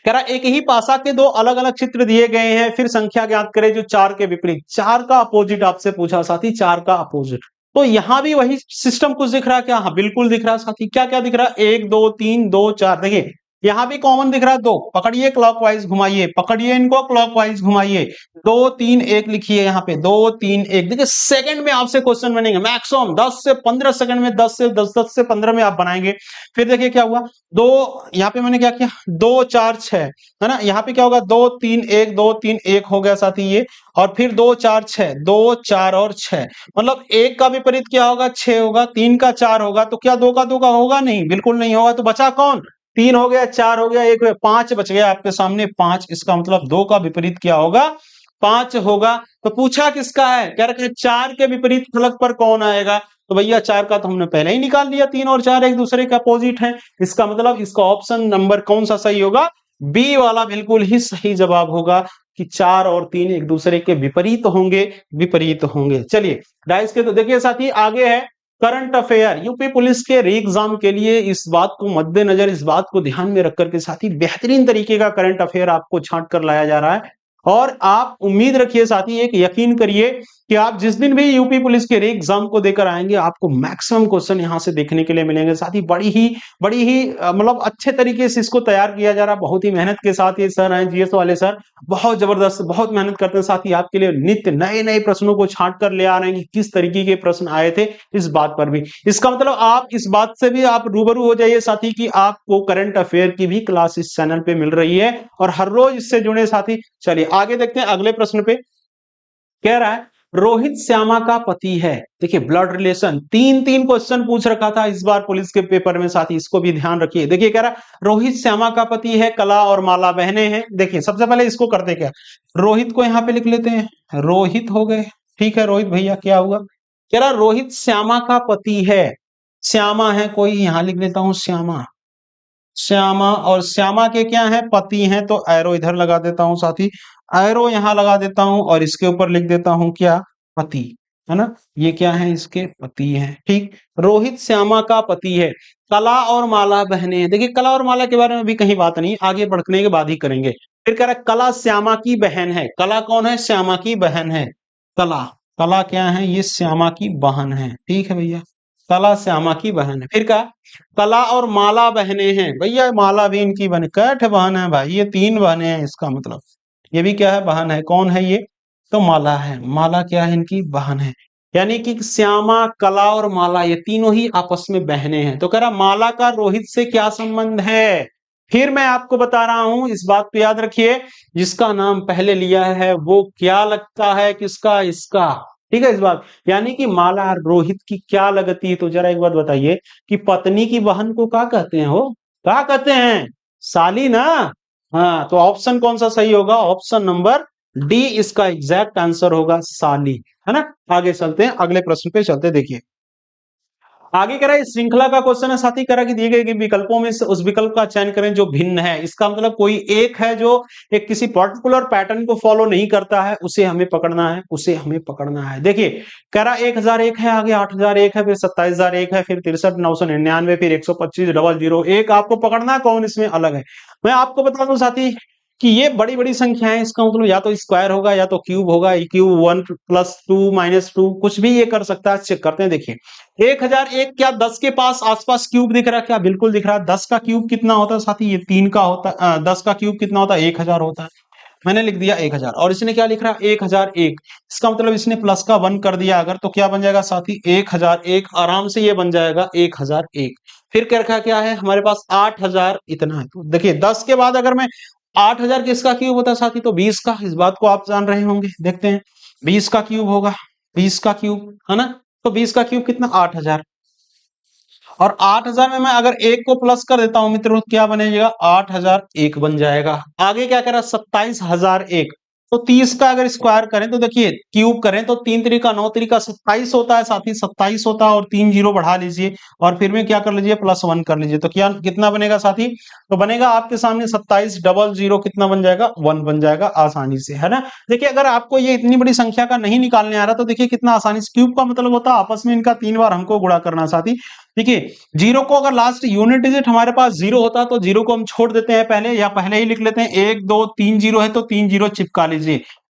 कह रहा एक ही पासा के दो अलग अलग चित्र दिए गए हैं, फिर संख्या ज्ञात करें जो 4 के विपरीत। 4 का अपोजिट आपसे पूछा साथी, 4 का अपोजिट। तो यहां भी वही सिस्टम कुछ दिख रहा है क्या? हाँ बिल्कुल दिख रहा है साथी। क्या क्या दिख रहा है? 1 2 3 2 4। देखिए यहां भी कॉमन दिख रहा है 2। पकड़िए क्लॉकवाइज घुमाइए, पकड़िए इनको क्लॉकवाइज घुमाइए। 2 3 1 लिखिए यहाँ पे, 2 3 1। देखिए सेकंड में आपसे क्वेश्चन बनेंगे, मैक्सिमम 10 से 15 सेकंड में, 10 से 15 में आप बनाएंगे। फिर देखिए क्या हुआ, दो, यहाँ पे मैंने क्या किया, 2 4 6 है ना। यहाँ पे क्या होगा, 2 3 1, 2 3 1 हो गया साथी ये। और फिर 2 4 6, 2 4 और 6, मतलब 1 का विपरीत क्या होगा? 6 होगा। 3 का 4 होगा, तो क्या 2 का 2 का होगा? नहीं, बिल्कुल नहीं होगा। तो बचा कौन? 3 हो गया, 4 हो गया, 1 5 बच गया आपके सामने, 5। इसका मतलब 2 का विपरीत क्या होगा? 5 होगा। तो पूछा किसका है? कह रखे 4 के विपरीत फलक पर कौन आएगा? तो भैया 4 का तो हमने पहले ही निकाल लिया, 3 और 4 एक दूसरे के अपोजिट हैं। इसका मतलब इसका ऑप्शन नंबर कौन सा सही होगा? बी वाला बिल्कुल ही सही जवाब होगा कि 4 और 3 एक दूसरे के विपरीत होंगे, विपरीत होंगे। चलिए डाइस के, तो देखिए साथी आगे है करंट अफेयर। यूपी पुलिस के री एग्जाम के लिए इस बात को मद्देनजर, इस बात को ध्यान में रख करके साथी बेहतरीन तरीके का करंट अफेयर आपको छांट कर लाया जा रहा है। और आप उम्मीद रखिए साथी, एक यकीन करिए कि आप जिस दिन भी यूपी पुलिस के री एग्जाम को देकर आएंगे, आपको मैक्सिमम क्वेश्चन यहां से देखने के लिए मिलेंगे साथी। बड़ी ही मतलब अच्छे तरीके से इसको तैयार किया जा रहा है, बहुत ही मेहनत के साथ। ये सर हैं जीएस वाले सर, बहुत जबरदस्त, बहुत मेहनत करते हैं साथी। आपके लिए नित्य नए नए प्रश्नों को छांट कर ले आ रहे हैं कि किस तरीके के प्रश्न आए थे, इस बात पर भी। इसका मतलब आप इस बात से भी आप रूबरू हो जाइए साथी कि आपको करंट अफेयर की भी क्लास इस चैनल पे मिल रही है और हर रोज इससे जुड़े साथी। चलिए आगे देखते हैं अगले प्रश्न पे। कह रहा है रोहित श्यामा का पति है। देखिए ब्लड रिलेशन, तीन तीन क्वेश्चन पूछ रखा था इस बार पुलिस के पेपर में साथी, इसको भी ध्यान रखिए। देखिए कह रहा है रोहित श्यामा का पति है, कला और माला बहनें हैं। देखिए सबसे पहले इसको करते क्या, रोहित को यहाँ पे लिख लेते हैं, रोहित हो गए। ठीक है रोहित भैया, क्या हुआ? कह रहा रोहित श्यामा का पति है, श्यामा है कोई, यहां लिख लेता हूं श्यामा। श्यामा और श्यामा के क्या है? पति हैं। तो एरो इधर लगा देता हूं साथी, एरो यहां लगा देता हूं और इसके ऊपर लिख देता हूं क्या? पति, है ना। ये क्या है? इसके पति हैं। ठीक, रोहित श्यामा का पति है। कला और माला बहनें हैं। देखिए कला और माला के बारे में अभी कहीं बात नहीं, आगे बढ़ने के बाद ही करेंगे। फिर कह रहा है कला श्यामा की बहन है। कला कौन है? श्यामा की बहन है। कला, कला क्या है? ये श्यामा की बहन है। ठीक है भैया, कला श्यामा की बहन है। फिर कहा कला और माला बहनें हैं। भैया माला भी इनकी बहन, कैठ बहन है भाई, ये 3 बहनें हैं। इसका मतलब ये भी क्या है? बहन है। कौन है ये? तो माला है। माला क्या है? इनकी बहन है। यानी कि श्यामा, कला और माला ये तीनों ही आपस में बहनें हैं। तो कह रहा माला का रोहित से क्या संबंध है? फिर मैं आपको बता रहा हूं, इस बात को याद रखिए, जिसका नाम पहले लिया है वो क्या लगता है? किसका? इसका। ठीक है इस बात, यानी कि माला रोहित की क्या लगती है? तो जरा एक बात बताइए कि पत्नी की बहन को क्या कहते हैं? हो क्या कहते हैं? साली ना। हाँ, तो ऑप्शन कौन सा सही होगा? ऑप्शन नंबर डी इसका एग्जैक्ट आंसर होगा, साली, है ना। आगे चलते हैं, अगले प्रश्न पे चलते हैं। देखिए आगे कह रहा है इस श्रृंखला का क्वेश्चन है साथी, कह रहा कि दिए गए विकल्पों में से उस विकल्प का चयन करें जो भिन्न है। इसका मतलब कोई एक है जो एक किसी पर्टिकुलर पैटर्न को फॉलो नहीं करता है, उसे हमें पकड़ना है, उसे हमें पकड़ना है। देखिए कह रहा 1001 है, आगे 8001 है, फिर 27001 है, फिर 63999, फिर 125,001। आपको पकड़ना है कौन इसमें अलग है। मैं आपको बता दूं साथी कि ये बड़ी बड़ी संख्याएं, इसका मतलब या तो स्क्वायर होगा या तो क्यूब होगा। क्यूब 1 + 2 - 2 कुछ भी ये कर सकता है। चेक करते हैं। देखिए 1001 क्या 10 के पास आसपास क्यूब दिख रहा है क्या? बिल्कुल दिख रहा है। 10 का क्यूब कितना होता है साथी? ये 3 का होता है। 10 का क्यूब कितना होता है? 1000 होता है। मैंने लिख दिया 1000 और इसने क्या लिख रहा है? 1001। इसका मतलब इसने प्लस का 1 कर दिया अगर, तो क्या बन जाएगा साथी? 1001। आराम से ये बन जाएगा 1001। फिर क्या रखा, क्या है हमारे पास? 8000 इतना है। तो देखिए 10 के बाद अगर मैं 8000 किसका क्यूब होता है साथी? तो 20 का। इस बात को आप जान रहे होंगे। देखते हैं 20 का क्यूब होगा, 20 का क्यूब, है ना। तो 20 का क्यूब कितना 8000। और 8000 में मैं अगर एक को प्लस कर देता हूं मित्रों, क्या बनेगा 8001 बन जाएगा। आगे क्या करा 27001। तो 30 का अगर स्क्वायर करें तो देखिए क्यूब करें तो 3 3 का 9 3 का 27 होता है, साथ ही 27 होता है और 3 जीरो बढ़ा लीजिए और फिर में क्या कर लीजिए +1 कर लीजिए। तो क्या कितना बनेगा साथी, तो बनेगा आपके सामने 2700 कितना बन जाएगा 1 बन जाएगा आसानी से, है ना। देखिए अगर आपको ये इतनी बड़ी संख्या का नहीं निकालने आ रहा तो देखिए कितना आसानी से, क्यूब का मतलब होता है आपस में इनका 3 बार हमको गुणा करना साथी। देखिए जीरो को अगर लास्ट यूनिट डिजिट हमारे पास जीरो होता तो जीरो को हम छोड़ देते हैं पहले, या पहले ही लिख लेते हैं 1 2 3 जीरो है तो 3 जीरो चिपका लीजिए।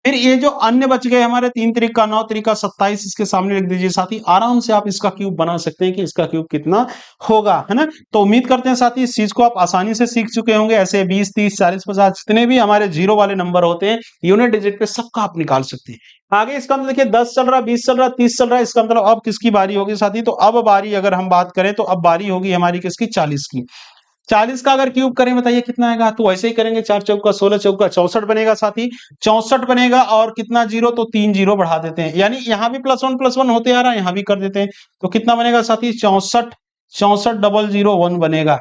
फिर ये जो अन्य बच गए हमारे 3 त्रिक का 9 त्रिक का 27 इसके सामने लिख दीजिए साथी। आराम से आप इसका क्यूब बना सकते हैं कि इसका क्यूब कितना होगा, है ना। तो उम्मीद करते हैं साथी इस चीज को आप आसानी से सीख चुके होंगे। ऐसे 20 30 40 50 जितने भी हमारे जीरो वाले नंबर होते हैं यूनिट डिजिट पे सबका आप निकाल सकते हैं। आगे इसका मतलब देखिए 10 चल रहा, 20 चल रहा, 30 चल रहा है, इसका मतलब अब किसकी बारी होगी साथी, तो अब बारी अगर हम बात करें तो अब बारी होगी हमारी किसकी 40 की। 40 का अगर क्यूब करें बताइए कितना आएगा, तो ऐसे ही करेंगे 4 चौका 16 चौका 64 बनेगा साथी। 64 बनेगा और कितना जीरो, तो 3 जीरो बढ़ा देते हैं, यानी यहां भी +1 होते आ रहा है, यहां भी कर देते हैं। तो कितना बनेगा साथी 64 64 001 बनेगा,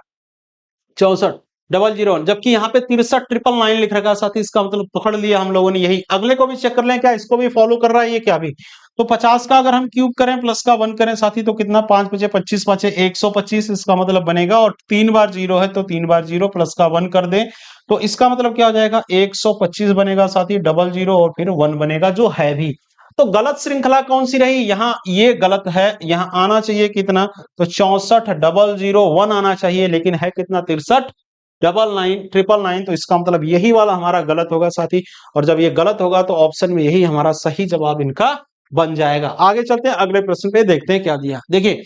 64 001। जबकि यहाँ पे 63 999 लिख रखा है साथी, इसका मतलब पकड़ लिया हम लोगों ने। यही अगले को भी चेक कर लें क्या इसको भी फॉलो कर रहा है ये क्या भी। तो 50 का अगर हम क्यूब करें प्लस का 1 करें साथी तो कितना 5 बचे 25 बचे 125 इसका मतलब बनेगा। और 3 बार जीरो है तो 3 बार जीरो प्लस का 1 कर दें तो इसका मतलब क्या हो जाएगा 125 बनेगा साथी, 00 और फिर 1 बनेगा जो है भी। तो गलत श्रृंखला कौन सी रही, यहाँ ये गलत है। यहाँ आना चाहिए कितना, तो 64 001 आना चाहिए, लेकिन है कितना 63 999 तो इसका मतलब यही वाला हमारा गलत होगा साथी। और जब ये गलत होगा तो ऑप्शन में यही हमारा सही जवाब इनका बन जाएगा। आगे चलते हैं अगले प्रश्न पे, देखते हैं क्या दिया। देखिए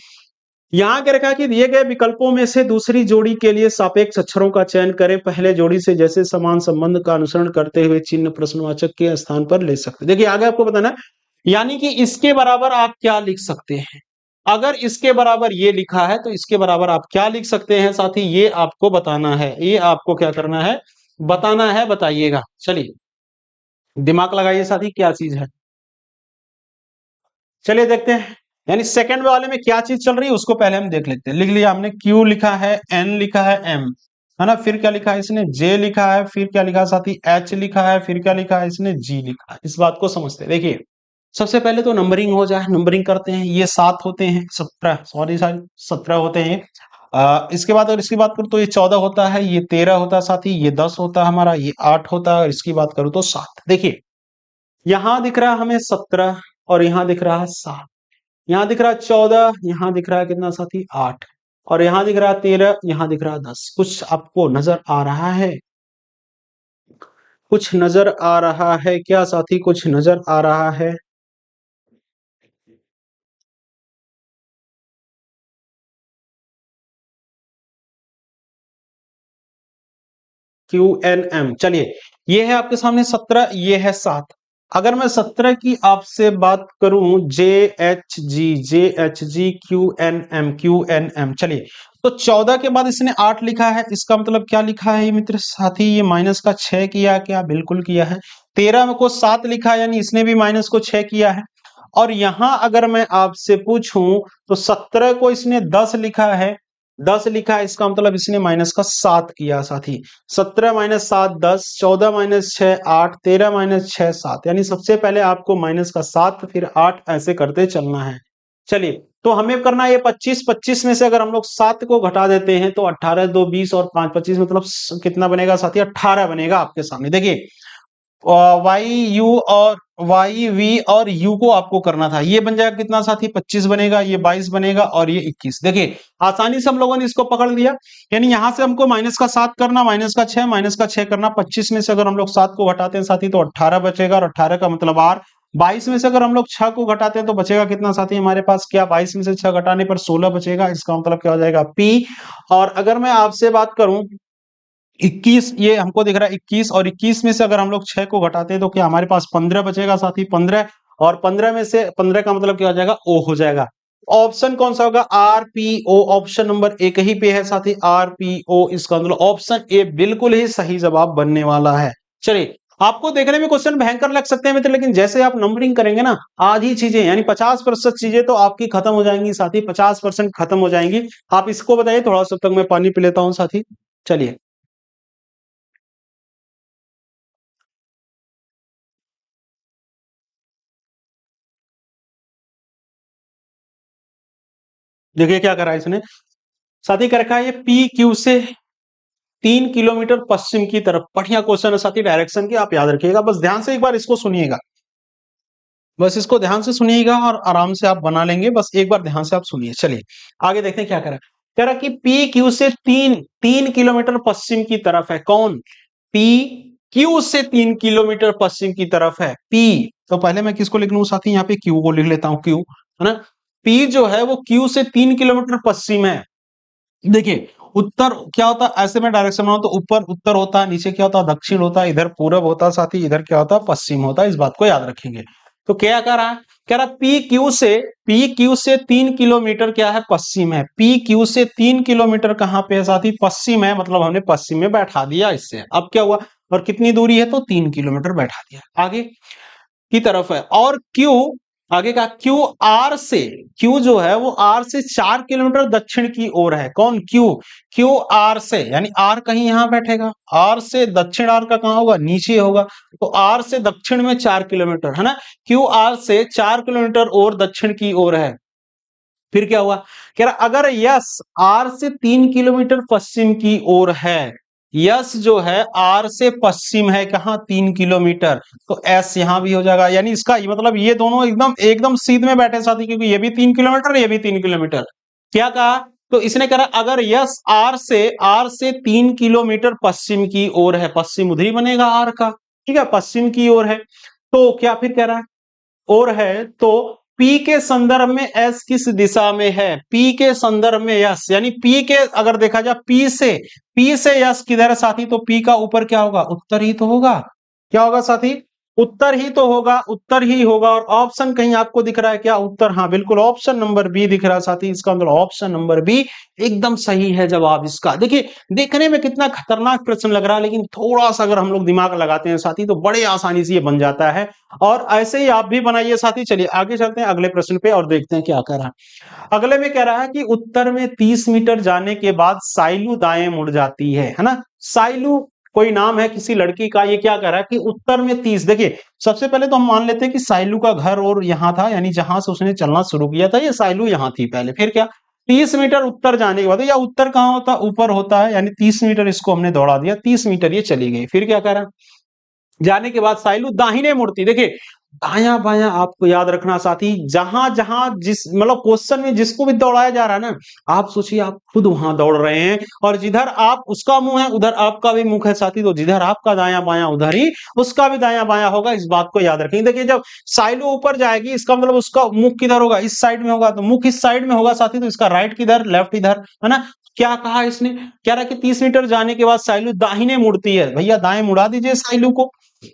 यहाँ क्या रखा कि दिए गए विकल्पों में से दूसरी जोड़ी के लिए सापेक्ष अक्षरों का चयन करें। पहले जोड़ी से जैसे समान संबंध का अनुसरण करते हुए चिन्ह प्रश्नवाचक के स्थान पर ले सकते हैं। देखिए आगे आपको बताना, यानी कि इसके बराबर आप क्या लिख सकते हैं। अगर इसके बराबर ये लिखा है तो इसके बराबर आप क्या लिख सकते हैं साथी, ये आपको बताना है। ये आपको क्या करना है, बताना है, बताइएगा। चलिए दिमाग लगाइए साथी क्या चीज है, चलिए देखते हैं। यानी सेकंड वाले में क्या चीज चल रही है उसको पहले हम देख लेते हैं। लिख लिया हमने, Q लिखा है, N लिखा है, M है ना, फिर क्या लिखा है इसने J लिखा है, फिर क्या लिखा है साथी H लिखा है, फिर क्या लिखा है इसने G लिखा है। इस बात को समझते हैं। देखिए सबसे पहले तो नंबरिंग हो जाए, नंबरिंग करते हैं। ये 7 होते हैं, 17 सॉरी सॉरी 17 होते हैं। इसके बाद अगर इसकी बात करूं तो ये 14 होता है, ये 13 होता है साथी, ये 10 होता है हमारा, ये 8 होता है और इसकी बात करूं तो 7। देखिए यहां दिख रहा है हमें 17 और यहां दिख रहा है 7, यहां दिख रहा है 14, यहां दिख रहा है कितना साथी 8 और यहां दिख रहा है 13, यहां दिख रहा है 10। कुछ आपको नजर आ रहा है, कुछ नजर आ रहा है क्या साथी, कुछ नजर आ रहा है। QNM, चलिए ये है आपके सामने 17, ये है 7। अगर मैं 17 की आपसे बात करूं JHG चलिए तो 14 के बाद इसने 8 लिखा है, इसका मतलब क्या लिखा है ये मित्र साथी, ये माइनस का 6 किया क्या, बिल्कुल किया है। 13 में को 7 लिखा है यानी इसने भी माइनस को 6 किया है। और यहां अगर मैं आपसे पूछूं तो 17 को इसने 10 लिखा है, 10 लिखा है, इसका मतलब इसने माइनस का 7 किया साथी। 17 माइनस 7 10, 14 माइनस 6 8, 13 माइनस 6 7, यानी सबसे पहले आपको माइनस का 7 फिर 8 ऐसे करते चलना है। चलिए तो हमें करना है ये 25, 25 में से अगर हम लोग 7 को घटा देते हैं तो 18 2 20 और 5 25 मतलब कितना बनेगा साथी 18 बनेगा आपके सामने। देखिए वाई यू और वाई वी और यू को आपको करना था, ये बन जाएगा कितना साथी 25 बनेगा, ये 22 बनेगा और ये 21। देखिए आसानी से हम लोगों ने इसको पकड़ लिया। यानी यहां से हमको माइनस का 7 करना, माइनस का 6 करना। 25 में से अगर हम लोग 7 को घटाते हैं साथी तो 18 बचेगा और 18 का मतलब R। 22 में से अगर हम लोग 6 को घटाते हैं तो बचेगा कितना साथी हमारे पास, क्या 22 में से 6 घटाने पर 16 बचेगा, इसका मतलब क्या हो जाएगा P। और अगर मैं आपसे बात करूं 21, ये हमको दिख रहा है 21 और 21 में से अगर हम लोग 6 को घटाते हैं तो क्या हमारे पास 15 बचेगा साथी 15। और 15 में से 15 का मतलब क्या हो जाएगा O हो जाएगा। ऑप्शन कौन सा होगा RPO, ऑप्शन नंबर एक ही पे है साथी RPO, इसका मतलब ऑप्शन ए बिल्कुल ही सही जवाब बनने वाला है। चलिए आपको देखने में क्वेश्चन भयंकर लग सकते हैं मित्र, लेकिन जैसे आप नंबरिंग करेंगे ना, आधी चीजें यानी 50% चीजें तो आपकी खत्म हो जाएंगी साथी, 50% खत्म हो जाएंगी। आप इसको बताइए थोड़ा सा, तक मैं पानी पी लेता हूँ साथी। चलिए, देखिए क्या करा है इसने, साथी कर रखा है ये पी क्यू से 3 किलोमीटर पश्चिम की तरफ। बढ़िया क्वेश्चन है साथी, डायरेक्शन की आप याद रखिएगा, बस ध्यान से एक बार इसको सुनिएगा, बस इसको ध्यान से सुनिएगा और आराम से आप बना लेंगे, बस एक बार ध्यान से आप सुनिए। चलिए आगे देखते हैं क्या करा। कह रहा कि पी क्यू से 3 किलोमीटर पश्चिम की तरफ है। कौन? पी क्यू से 3 किलोमीटर पश्चिम की तरफ है। पी, तो पहले मैं किसको लिख लूं साथी, यहाँ पे क्यू को लिख लेता हूं, क्यू है ना। पी जो है वो क्यू से 3 किलोमीटर पश्चिम है। देखिए उत्तर क्या होता है, ऐसे में डायरेक्शन बनाओ तो ऊपर उत्तर होता है, नीचे क्या होता है दक्षिण होता है, इधर पूरब होता है साथी, इधर क्या होता है पश्चिम होता है, इस बात को याद रखेंगे। तो क्या कह रहा है, कह रहा पी क्यू से 3 किलोमीटर क्या है पश्चिम है। पी क्यू से 3 किलोमीटर कहां पे है साथी, पश्चिम है, मतलब हमने पश्चिम में बैठा दिया इससे। अब क्या हुआ, और कितनी दूरी है तो 3 किलोमीटर बैठा दिया आगे की तरफ है। और क्यू, आगे का क्यू आर से, क्यू जो है वो आर से 4 किलोमीटर दक्षिण की ओर है। कौन? क्यू, क्यू आर से, यानी आर कहीं यहां बैठेगा, आर से दक्षिण, आर का कहां होगा नीचे होगा, तो आर से दक्षिण में 4 किलोमीटर है ना, क्यू आर से 4 किलोमीटर और दक्षिण की ओर है। फिर क्या हुआ, कह रहा अगर यस आर से 3 किलोमीटर पश्चिम की ओर है, यस जो है आर से पश्चिम है कहां 3 किलोमीटर, तो एस यहां भी हो जाएगा, यानी इसका मतलब ये दोनों एकदम एकदम सीध में बैठे साथी, क्योंकि ये भी 3 किलोमीटर ये भी 3 किलोमीटर। क्या कहा, तो इसने कहा अगर यस आर से 3 किलोमीटर पश्चिम की ओर है, पश्चिम उधर ही बनेगा आर का, ठीक है, पश्चिम की ओर है, तो क्या फिर कह रहा है और है, तो P के संदर्भ में S किस दिशा में है, P के संदर्भ में S, यानी P के अगर देखा जाए P से S किधर है साथी, तो P का ऊपर क्या होगा, उत्तर ही तो होगा। क्या होगा साथी, उत्तर ही तो होगा, उत्तर ही होगा। और ऑप्शन कहीं आपको दिख रहा है क्या, उत्तर, हाँ बिल्कुल ऑप्शन नंबर बी दिख रहा है साथी, इसका मतलब ऑप्शन नंबर बी एकदम सही है जवाब इसका। देखिए देखने में कितना खतरनाक प्रश्न लग रहा है, लेकिन थोड़ा सा अगर हम लोग दिमाग लगाते हैं साथी तो बड़े आसानी से ये बन जाता है, और ऐसे ही आप भी बनाइए साथी। चलिए आगे चलते हैं अगले प्रश्न पे और देखते हैं क्या कह रहा है। अगले में कह रहा है कि उत्तर में 30 मीटर जाने के बाद साइलू दाएं मुड़ जाती है ना। साइलू कोई नाम है किसी लड़की का, ये क्या कह रहा है कि उत्तर में 30, देखिए सबसे पहले तो हम मान लेते हैं कि साइलू का घर और यहाँ था, यानी जहां से उसने चलना शुरू किया था ये साइलू यहाँ थी पहले। फिर क्या, 30 मीटर उत्तर जाने के बाद, या उत्तर कहाँ होता है, ऊपर होता है, यानी 30 मीटर इसको हमने दौड़ा दिया, 30 मीटर ये चली गई। फिर क्या कह रहा है, जाने के बाद साइलू दाहिने मुड़ती। देखिए दाया बायां आपको याद रखना साथी, जहां जहां जिस मतलब क्वेश्चन में जिसको भी दौड़ाया जा रहा है ना, आप सोचिए आप खुद वहां दौड़ रहे हैं, और जिधर आप उसका मुंह है उधर आपका भी मुंह है साथी, तो जिधर आपका दाया बायां उधर ही उसका भी दाया बायां होगा, इस बात को याद रखेंगे। देखिए जब साइलो ऊपर जाएगी इसका मतलब उसका मुख किधर होगा, इस साइड में होगा, तो मुख इस साइड में होगा साथी, तो इसका राइट किधर, लेफ्ट इधर है ना। क्या कहा इसने, कह रहा कि 30 मीटर जाने के बाद साइलू दाहिने मुड़ती है, भैया दाएं मुड़ा दीजिए साइलू को।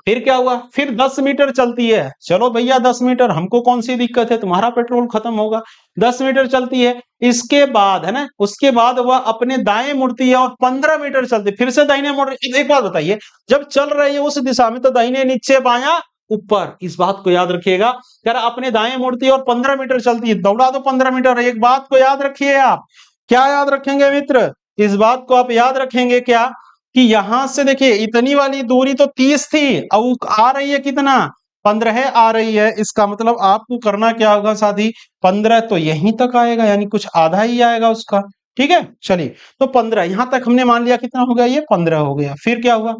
फिर क्या हुआ, फिर 10 मीटर चलती है, चलो भैया 10 मीटर, हमको कौन सी दिक्कत है, तुम्हारा पेट्रोल खत्म होगा। 10 मीटर चलती है, इसके बाद है ना, उसके बाद वह अपने दाएं मुड़ती है और 15 मीटर चलती है, फिर से दाहिने मुड़ रही है। एक बात बताइए, जब चल रही है उस दिशा में तो दाहिने नीचे बायां ऊपर, इस बात को याद रखिएगा। यार अपने दाएं मुड़ती है और 15 मीटर चलती है, दौड़ा दो 15 मीटर। एक बात को याद रखिए आप, क्या याद रखेंगे मित्र, इस बात को आप याद रखेंगे क्या, कि यहां से देखिए इतनी वाली दूरी तो 30 थी, अब आ रही है कितना, 15 आ रही है, इसका मतलब आपको करना क्या होगा साथी, 15 तो यहीं तक आएगा, यानी कुछ आधा ही आएगा उसका, ठीक है। चलिए तो 15 यहां तक हमने मान लिया, कितना हो गया, ये 15 हो गया। फिर क्या हुआ,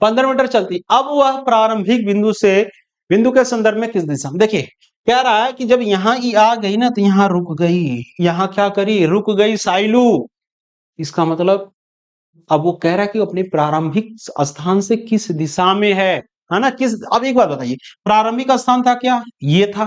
15 मीटर चलती, अब वह प्रारंभिक बिंदु के संदर्भ में किस दिशा में, देखिए कह रहा है कि जब यहाँ ई आ गई ना तो यहाँ रुक गई, यहाँ क्या करी, रुक गई साइलू। इसका मतलब अब वो कह रहा है कि अपने प्रारंभिक स्थान से किस दिशा में है ना, किस, अब एक बात बताइए, प्रारंभिक स्थान था क्या, ये था,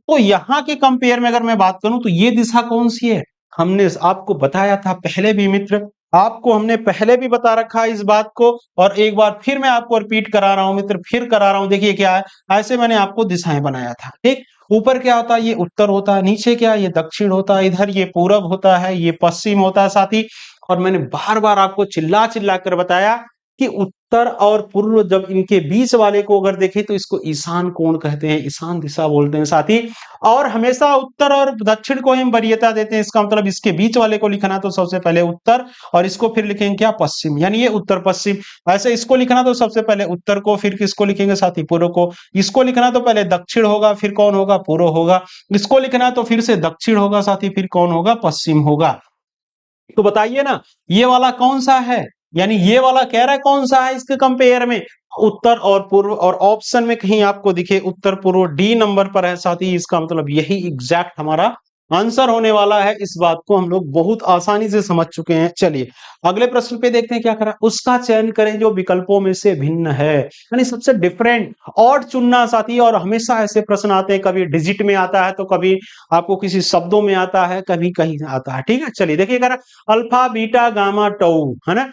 तो यहाँ के कंपेयर में अगर मैं बात करूं तो ये दिशा कौन सी है, हमने आपको बताया था पहले भी मित्र, आपको हमने पहले भी बता रखा है इस बात को, और एक बार फिर मैं आपको रिपीट करा रहा हूं मित्र, फिर करा रहा हूं। देखिए क्या है, ऐसे मैंने आपको दिशाएं बनाया था, ठीक, ऊपर क्या होता है, ये उत्तर होता है, नीचे क्या है, ये दक्षिण होता है, इधर ये पूरब होता है, ये पश्चिम होता है साथी। और मैंने बार बार आपको चिल्ला चिल्ला कर बताया कि उत्तर और पूर्व जब इनके बीच वाले को अगर देखें तो इसको ईशान कोण कहते हैं, ईशान दिशा बोलते हैं साथी। और हमेशा उत्तर और दक्षिण को हम वरीयता देते हैं, इसका मतलब इसके बीच वाले को लिखना तो सबसे पहले उत्तर और इसको फिर लिखेंगे क्या, पश्चिम, यानी ये उत्तर पश्चिम। ऐसे इसको लिखना तो सबसे पहले उत्तर को, फिर किसको लिखेंगे साथी, पूर्व को। इसको लिखना तो पहले दक्षिण होगा, फिर कौन होगा, पूर्व होगा। इसको लिखना तो फिर से दक्षिण होगा साथी, फिर कौन होगा, पश्चिम होगा। तो बताइए ना ये वाला कौन सा है, यानी ये वाला कह रहा है कौन सा है इसके कंपेयर में, उत्तर और पूर्व। और ऑप्शन में कहीं आपको दिखे उत्तर पूर्व, डी नंबर पर है साथी, इसका मतलब यही एग्जैक्ट हमारा आंसर होने वाला है। इस बात को हम लोग बहुत आसानी से समझ चुके हैं। चलिए अगले प्रश्न पे देखते हैं क्या करा, उसका चयन करें जो विकल्पों में से भिन्न है, यानी सबसे डिफरेंट, ऑड चुनना साथी। और हमेशा ऐसे प्रश्न आते हैं, कभी डिजिट में आता है तो कभी आपको किसी शब्दों में आता है, कभी कहीं आता है। ठीक है, चलिए देखिए करा, अल्फा बीटा गामा टाउ, है ना।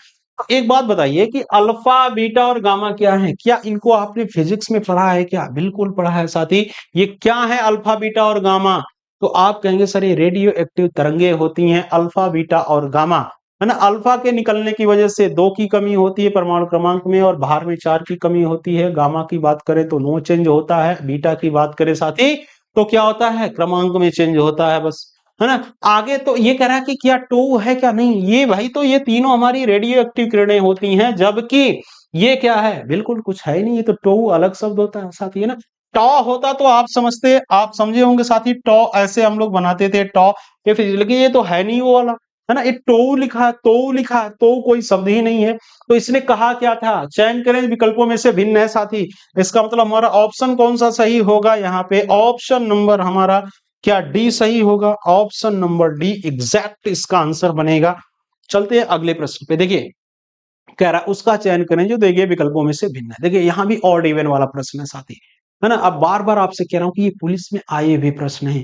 एक बात बताइए कि अल्फा बीटा और गामा क्या है, क्या इनको आपने फिजिक्स में पढ़ा है क्या, बिल्कुल पढ़ा है साथी। ये क्या है अल्फा बीटा और गामा, तो आप कहेंगे सर ये रेडियो एक्टिव तरंगे होती हैं अल्फा बीटा और गामा, है ना। अल्फा के निकलने की वजह से 2 की कमी होती है परमाणु क्रमांक में और भार में 4 की कमी होती है। गामा की बात करें तो नो चेंज होता है, बीटा की बात करें साथी तो क्या होता है, क्रमांक में चेंज होता है, बस, है ना। आगे तो ये कह रहा है कि क्या टू है क्या, नहीं, ये भाई तो ये तीनों हमारी रेडियो एक्टिव किरणें होती हैं, जबकि ये क्या है, बिल्कुल कुछ है ही नहीं, ये तो टू अलग शब्द होता है साथी, है ना। टॉ होता तो आप समझते, आप समझे होंगे साथी, टॉ ऐसे हम लोग बनाते थे टॉ, ये फिर, लेकिन ये तो है नहीं वो वाला, है ना। ये टो लिखा है, तो लिखा है, तो कोई शब्द ही नहीं है। तो इसने कहा क्या था, चयन करें विकल्पों में से भिन्न है साथी। इसका मतलब हमारा ऑप्शन कौन सा सही होगा, यहाँ पे ऑप्शन नंबर हमारा क्या डी सही होगा, ऑप्शन नंबर डी एग्जैक्ट इसका आंसर बनेगा। चलते हैं अगले प्रश्न पे, देखिए कह रहा है उसका चयन करें जो देखिए विकल्पों में से भिन्न है। देखिए यहां भी ऑड इवन वाला प्रश्न है साथी, है ना। अब बार बार आपसे कह रहा हूं कि ये पुलिस में आए हुए प्रश्न है,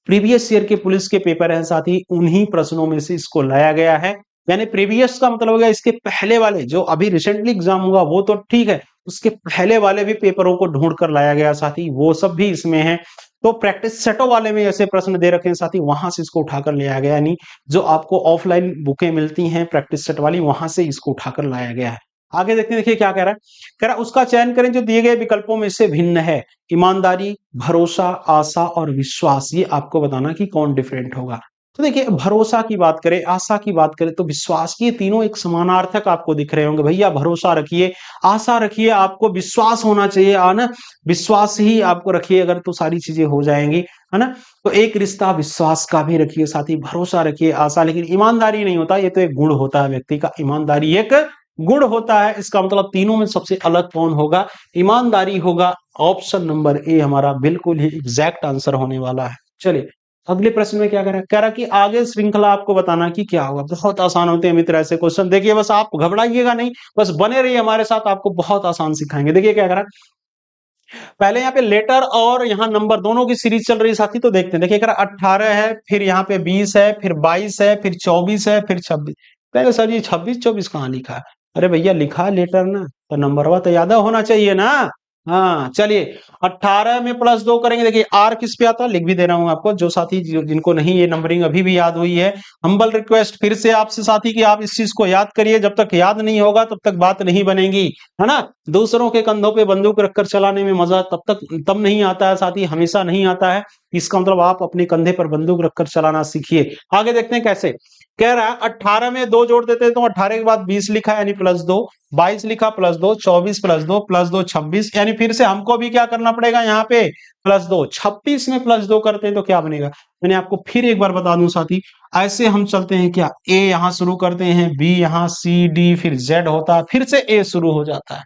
प्रीवियस ईयर के पुलिस के पेपर है साथी, उन्हीं प्रश्नों में से इसको लाया गया है। यानी प्रीवियस का मतलब हो गया इसके पहले वाले, जो अभी रिसेंटली एग्जाम हुआ वो तो ठीक है, उसके पहले वाले भी पेपरों को ढूंढ कर लाया गया साथी, वो सब भी इसमें है। तो प्रैक्टिस सेटों वाले में ऐसे प्रश्न दे रखे हैं साथी, वहां से इसको उठाकर ले आया गया, यानी जो आपको ऑफलाइन बुकें मिलती हैं प्रैक्टिस सेट वाली, वहां से इसको उठाकर लाया गया है। आगे देखते हैं, देखिए क्या कह रहा है, कह रहा है उसका चयन करें जो दिए गए विकल्पों में से भिन्न है, ईमानदारी, भरोसा, आशा और विश्वास, ये आपको बताना कि कौन डिफरेंट होगा। तो देखिए भरोसा की बात करें, आशा की बात करें तो विश्वास की, ये तीनों एक समानार्थक आपको दिख रहे होंगे, भैया भरोसा रखिए, आशा रखिए, आपको विश्वास होना चाहिए, ना विश्वास ही आपको रखिए, अगर तो सारी चीजें हो जाएंगी, है ना। तो एक रिश्ता विश्वास का भी रखिए साथ ही, भरोसा रखिए, आशा, लेकिन ईमानदारी नहीं होता, ये तो एक गुण होता है व्यक्ति का, ईमानदारी एक गुण होता है। इसका मतलब तीनों में सबसे अलग कौन होगा, ईमानदारी होगा। ऑप्शन नंबर ए हमारा बिल्कुल ही एग्जैक्ट आंसर होने वाला है। चलिए अगले प्रश्न में क्या कह रहा है, कह रहा है कि आगे श्रृंखला आपको बताना कि क्या होगा। बहुत आसान होते हैं मित्र ऐसे क्वेश्चन, देखिए बस आप घबराइएगा नहीं, बस बने रहिए हमारे साथ, आपको बहुत आसान सिखाएंगे। देखिए क्या कह रहा है, पहले यहाँ पे लेटर और यहाँ नंबर दोनों की सीरीज चल रही है साथी, तो देखते हैं। देखिए कह रहा 18 है, फिर यहाँ पे 20 है, फिर 22 है, फिर 24 है, फिर 26। कहेंगे सर ये 26 24 कहाँ लिखा है, अरे भैया लिखा है लेटर ना, तो नंबरवा तो याद होना चाहिए ना। हाँ चलिए 18 में +2 करेंगे, देखिए आर किस पे आता है, लिख भी दे रहा हूं आपको, जो साथी जिनको नहीं ये नंबरिंग अभी भी याद हुई है, हम्बल रिक्वेस्ट फिर से आपसे साथी कि आप इस चीज को याद करिए, जब तक याद नहीं होगा तब तक बात नहीं बनेगी, है ना। दूसरों के कंधों पे बंदूक रखकर चलाने में मजा तब नहीं आता है साथी, हमेशा नहीं आता है। इसका मतलब आप अपने कंधे पर बंदूक रखकर चलाना सीखिए। आगे देखते हैं कैसे, कह रहा है 18 में 2 जोड़ देते हैं तो 18 के बाद 20 लिखा यानी +2, 22 लिखा +2, 24 +2, +2 26, यानी फिर से हमको भी क्या करना पड़ेगा यहाँ पे +2, 26 में +2 करते हैं तो क्या बनेगा। मैंने आपको फिर एक बार बता दूं साथी, ऐसे हम चलते हैं क्या, ए यहां शुरू करते हैं, बी यहां, सी डी फिर जेड होता है, फिर से ए शुरू हो जाता है।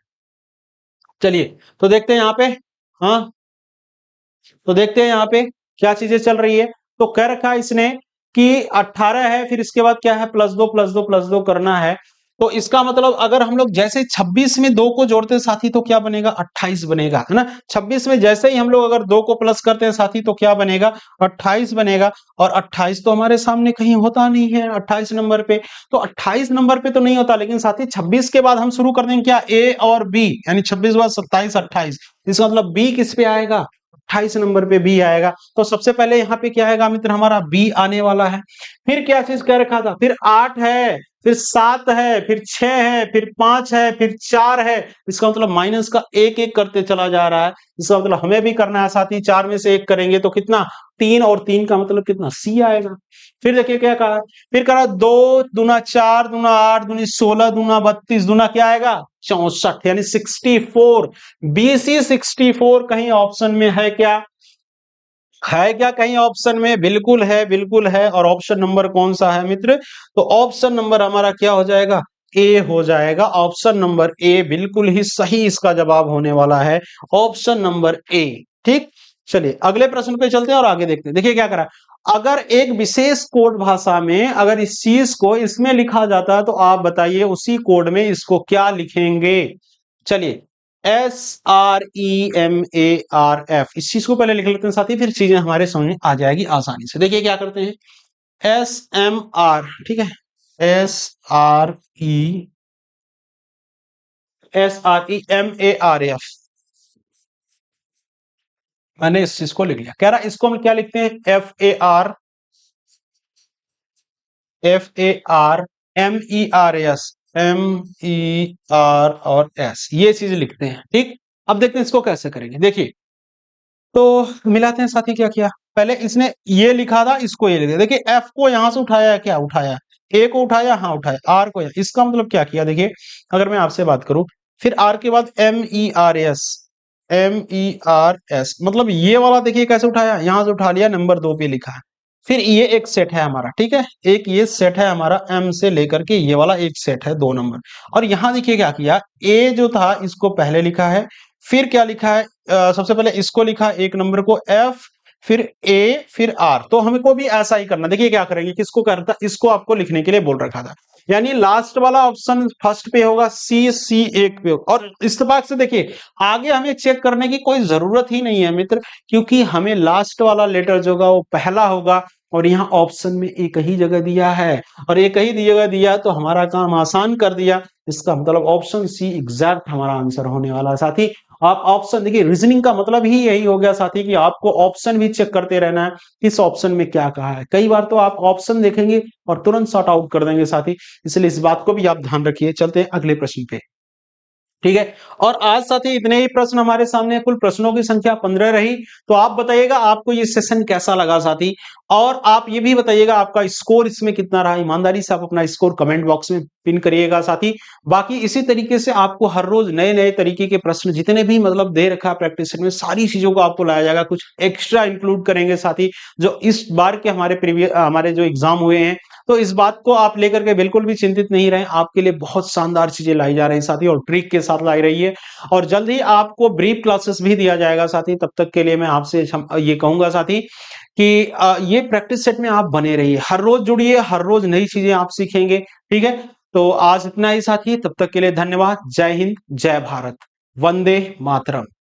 चलिए तो देखते हैं यहाँ पे, हाँ तो देखते हैं यहाँ पे क्या चीजें चल रही है। तो कह रखा है इसने कि 18 है, फिर इसके बाद क्या है +2 +2 +2 करना है। तो इसका मतलब अगर हम लोग जैसे 26 में 2 को जोड़ते हैं साथी तो क्या बनेगा, 28 बनेगा, है ना। 26 में जैसे ही हम लोग अगर 2 को प्लस करते हैं साथी तो क्या बनेगा, 28 बनेगा। और 28 तो हमारे सामने कहीं होता नहीं है 28 नंबर पे, तो 28 नंबर पे तो नहीं होता, लेकिन साथी 26 के बाद हम शुरू कर देंगे क्या, ए और बी, यानी 26 बाद 27 28, इसका मतलब बी किस पे आएगा, 28 नंबर पे बी आएगा। तो सबसे पहले यहाँ पे क्या आएगा मित्र, हमारा बी आने वाला है। फिर क्या चीज कह रखा था, फिर 8 है, फिर 7 है, फिर 6 है, फिर 5 है, फिर 4 है। इसका मतलब माइनस का एक एक करते चला जा रहा है। इसका मतलब हमें भी करना है साथी, 4 में से एक करेंगे तो कितना, 3, और 3 का मतलब कितना, सी आएगा। फिर देखिए क्या कहा, फिर कहा 2 दूना 4 दूना 8 दूनी 16 दूना 32 दूना क्या आएगा, 64, यानी 64। BC 64 कहीं ऑप्शन में है क्या, है क्या कहीं ऑप्शन में, बिल्कुल है, बिल्कुल है। और ऑप्शन नंबर कौन सा है मित्र, तो ऑप्शन नंबर हमारा क्या हो जाएगा, ए हो जाएगा। ऑप्शन नंबर ए बिल्कुल ही सही इसका जवाब होने वाला है, ऑप्शन नंबर ए। ठीक, चलिए अगले प्रश्न पे चलते हैं और आगे देखते हैं। देखिए क्या करा, अगर एक विशेष कोड भाषा में अगर इस चीज को इसमें लिखा जाता है तो आप बताइए उसी कोड में इसको क्या लिखेंगे। चलिए, SREMARF, इस चीज को पहले लिख लेते हैं साथी, फिर चीजें हमारे समझ आ जाएगी आसानी से। देखिए क्या करते हैं, SMR, ठीक है, SREMARF, मैंने इस चीज को लिख लिया। कह रहा इसको हम क्या लिखते हैं, FAR MERS और S, ये चीज लिखते हैं। ठीक, अब देखते हैं इसको कैसे करेंगे। देखिए तो मिलाते हैं साथी, क्या किया, पहले इसने ये लिखा था, इसको ये लिख दिया। देखिए एफ को यहां से उठाया, क्या उठाया, ए को उठाया, हाँ उठाया, आर को इसका मतलब क्या किया, देखिए अगर मैं आपसे बात करूं, फिर आर के बाद MERS मतलब ये वाला देखिए कैसे उठाया, यहां से उठा लिया, नंबर 2 पे लिखा है। फिर ये एक सेट है हमारा, ठीक है, एक ये सेट है हमारा, एम से लेकर के ये वाला एक सेट है, 2 नंबर। और यहां देखिए क्या किया, ए जो था इसको पहले लिखा है, फिर क्या लिखा है, सबसे पहले इसको लिखा एक नंबर को एफ, फिर ए, फिर आर। तो हमको भी ऐसा ही करना। देखिए क्या करेंगे, किसको करता, इसको आपको लिखने के लिए बोल रखा था, यानी लास्ट वाला ऑप्शन फर्स्ट पे होगा, सी एक पे होगा। और इत्तेफाक से देखिए आगे हमें चेक करने की कोई जरूरत ही नहीं है मित्र, क्योंकि हमें लास्ट वाला लेटर जो होगा वो पहला होगा, और यहाँ ऑप्शन में एक ही जगह दिया है, और एक ही जगह दिया तो हमारा काम आसान कर दिया। इसका मतलब ऑप्शन सी एग्जैक्ट हमारा आंसर होने वाला है साथी। आप ऑप्शन देखिए, रीजनिंग का मतलब ही यही हो गया साथी कि आपको ऑप्शन भी चेक करते रहना है, किस ऑप्शन में क्या कहा है। कई बार तो आप ऑप्शन देखेंगे और तुरंत सॉर्ट आउट कर देंगे साथी, इसलिए इस बात को भी आप ध्यान रखिए। चलते हैं अगले प्रश्न पे, ठीक है। और आज साथी इतने ही प्रश्न हमारे सामने, कुल प्रश्नों की संख्या 15 रही। तो आप बताइएगा आपको ये सेशन कैसा लगा साथी, और आप ये भी बताइएगा आपका स्कोर इसमें कितना रहा। ईमानदारी से आप अपना स्कोर कमेंट बॉक्स में पिन करिएगा साथी। बाकी इसी तरीके से आपको हर रोज नए नए तरीके के प्रश्न जितने भी मतलब दे रखा है प्रैक्टिस सेट में, सारी चीजों को आपको लाया जाएगा, कुछ एक्स्ट्रा इंक्लूड करेंगे साथी, जो इस बार के हमारे प्रीवियस हमारे जो एग्जाम हुए हैं। तो इस बात को आप लेकर के बिल्कुल भी चिंतित नहीं रहे, आपके लिए बहुत शानदार चीजें लाई जा रही है साथी, और ट्रिक के साथ लाई रही है। और जल्द ही आपको ब्रीफ क्लासेस भी दिया जाएगा साथी। तब तक के लिए मैं आपसे ये कहूंगा साथी कि ये प्रैक्टिस सेट में आप बने रहिए, हर रोज जुड़िए, हर रोज नई चीजें आप सीखेंगे, ठीक है। तो आज इतना ही साथी, तब तक के लिए धन्यवाद। जय हिंद, जय भारत, वंदे मातरम।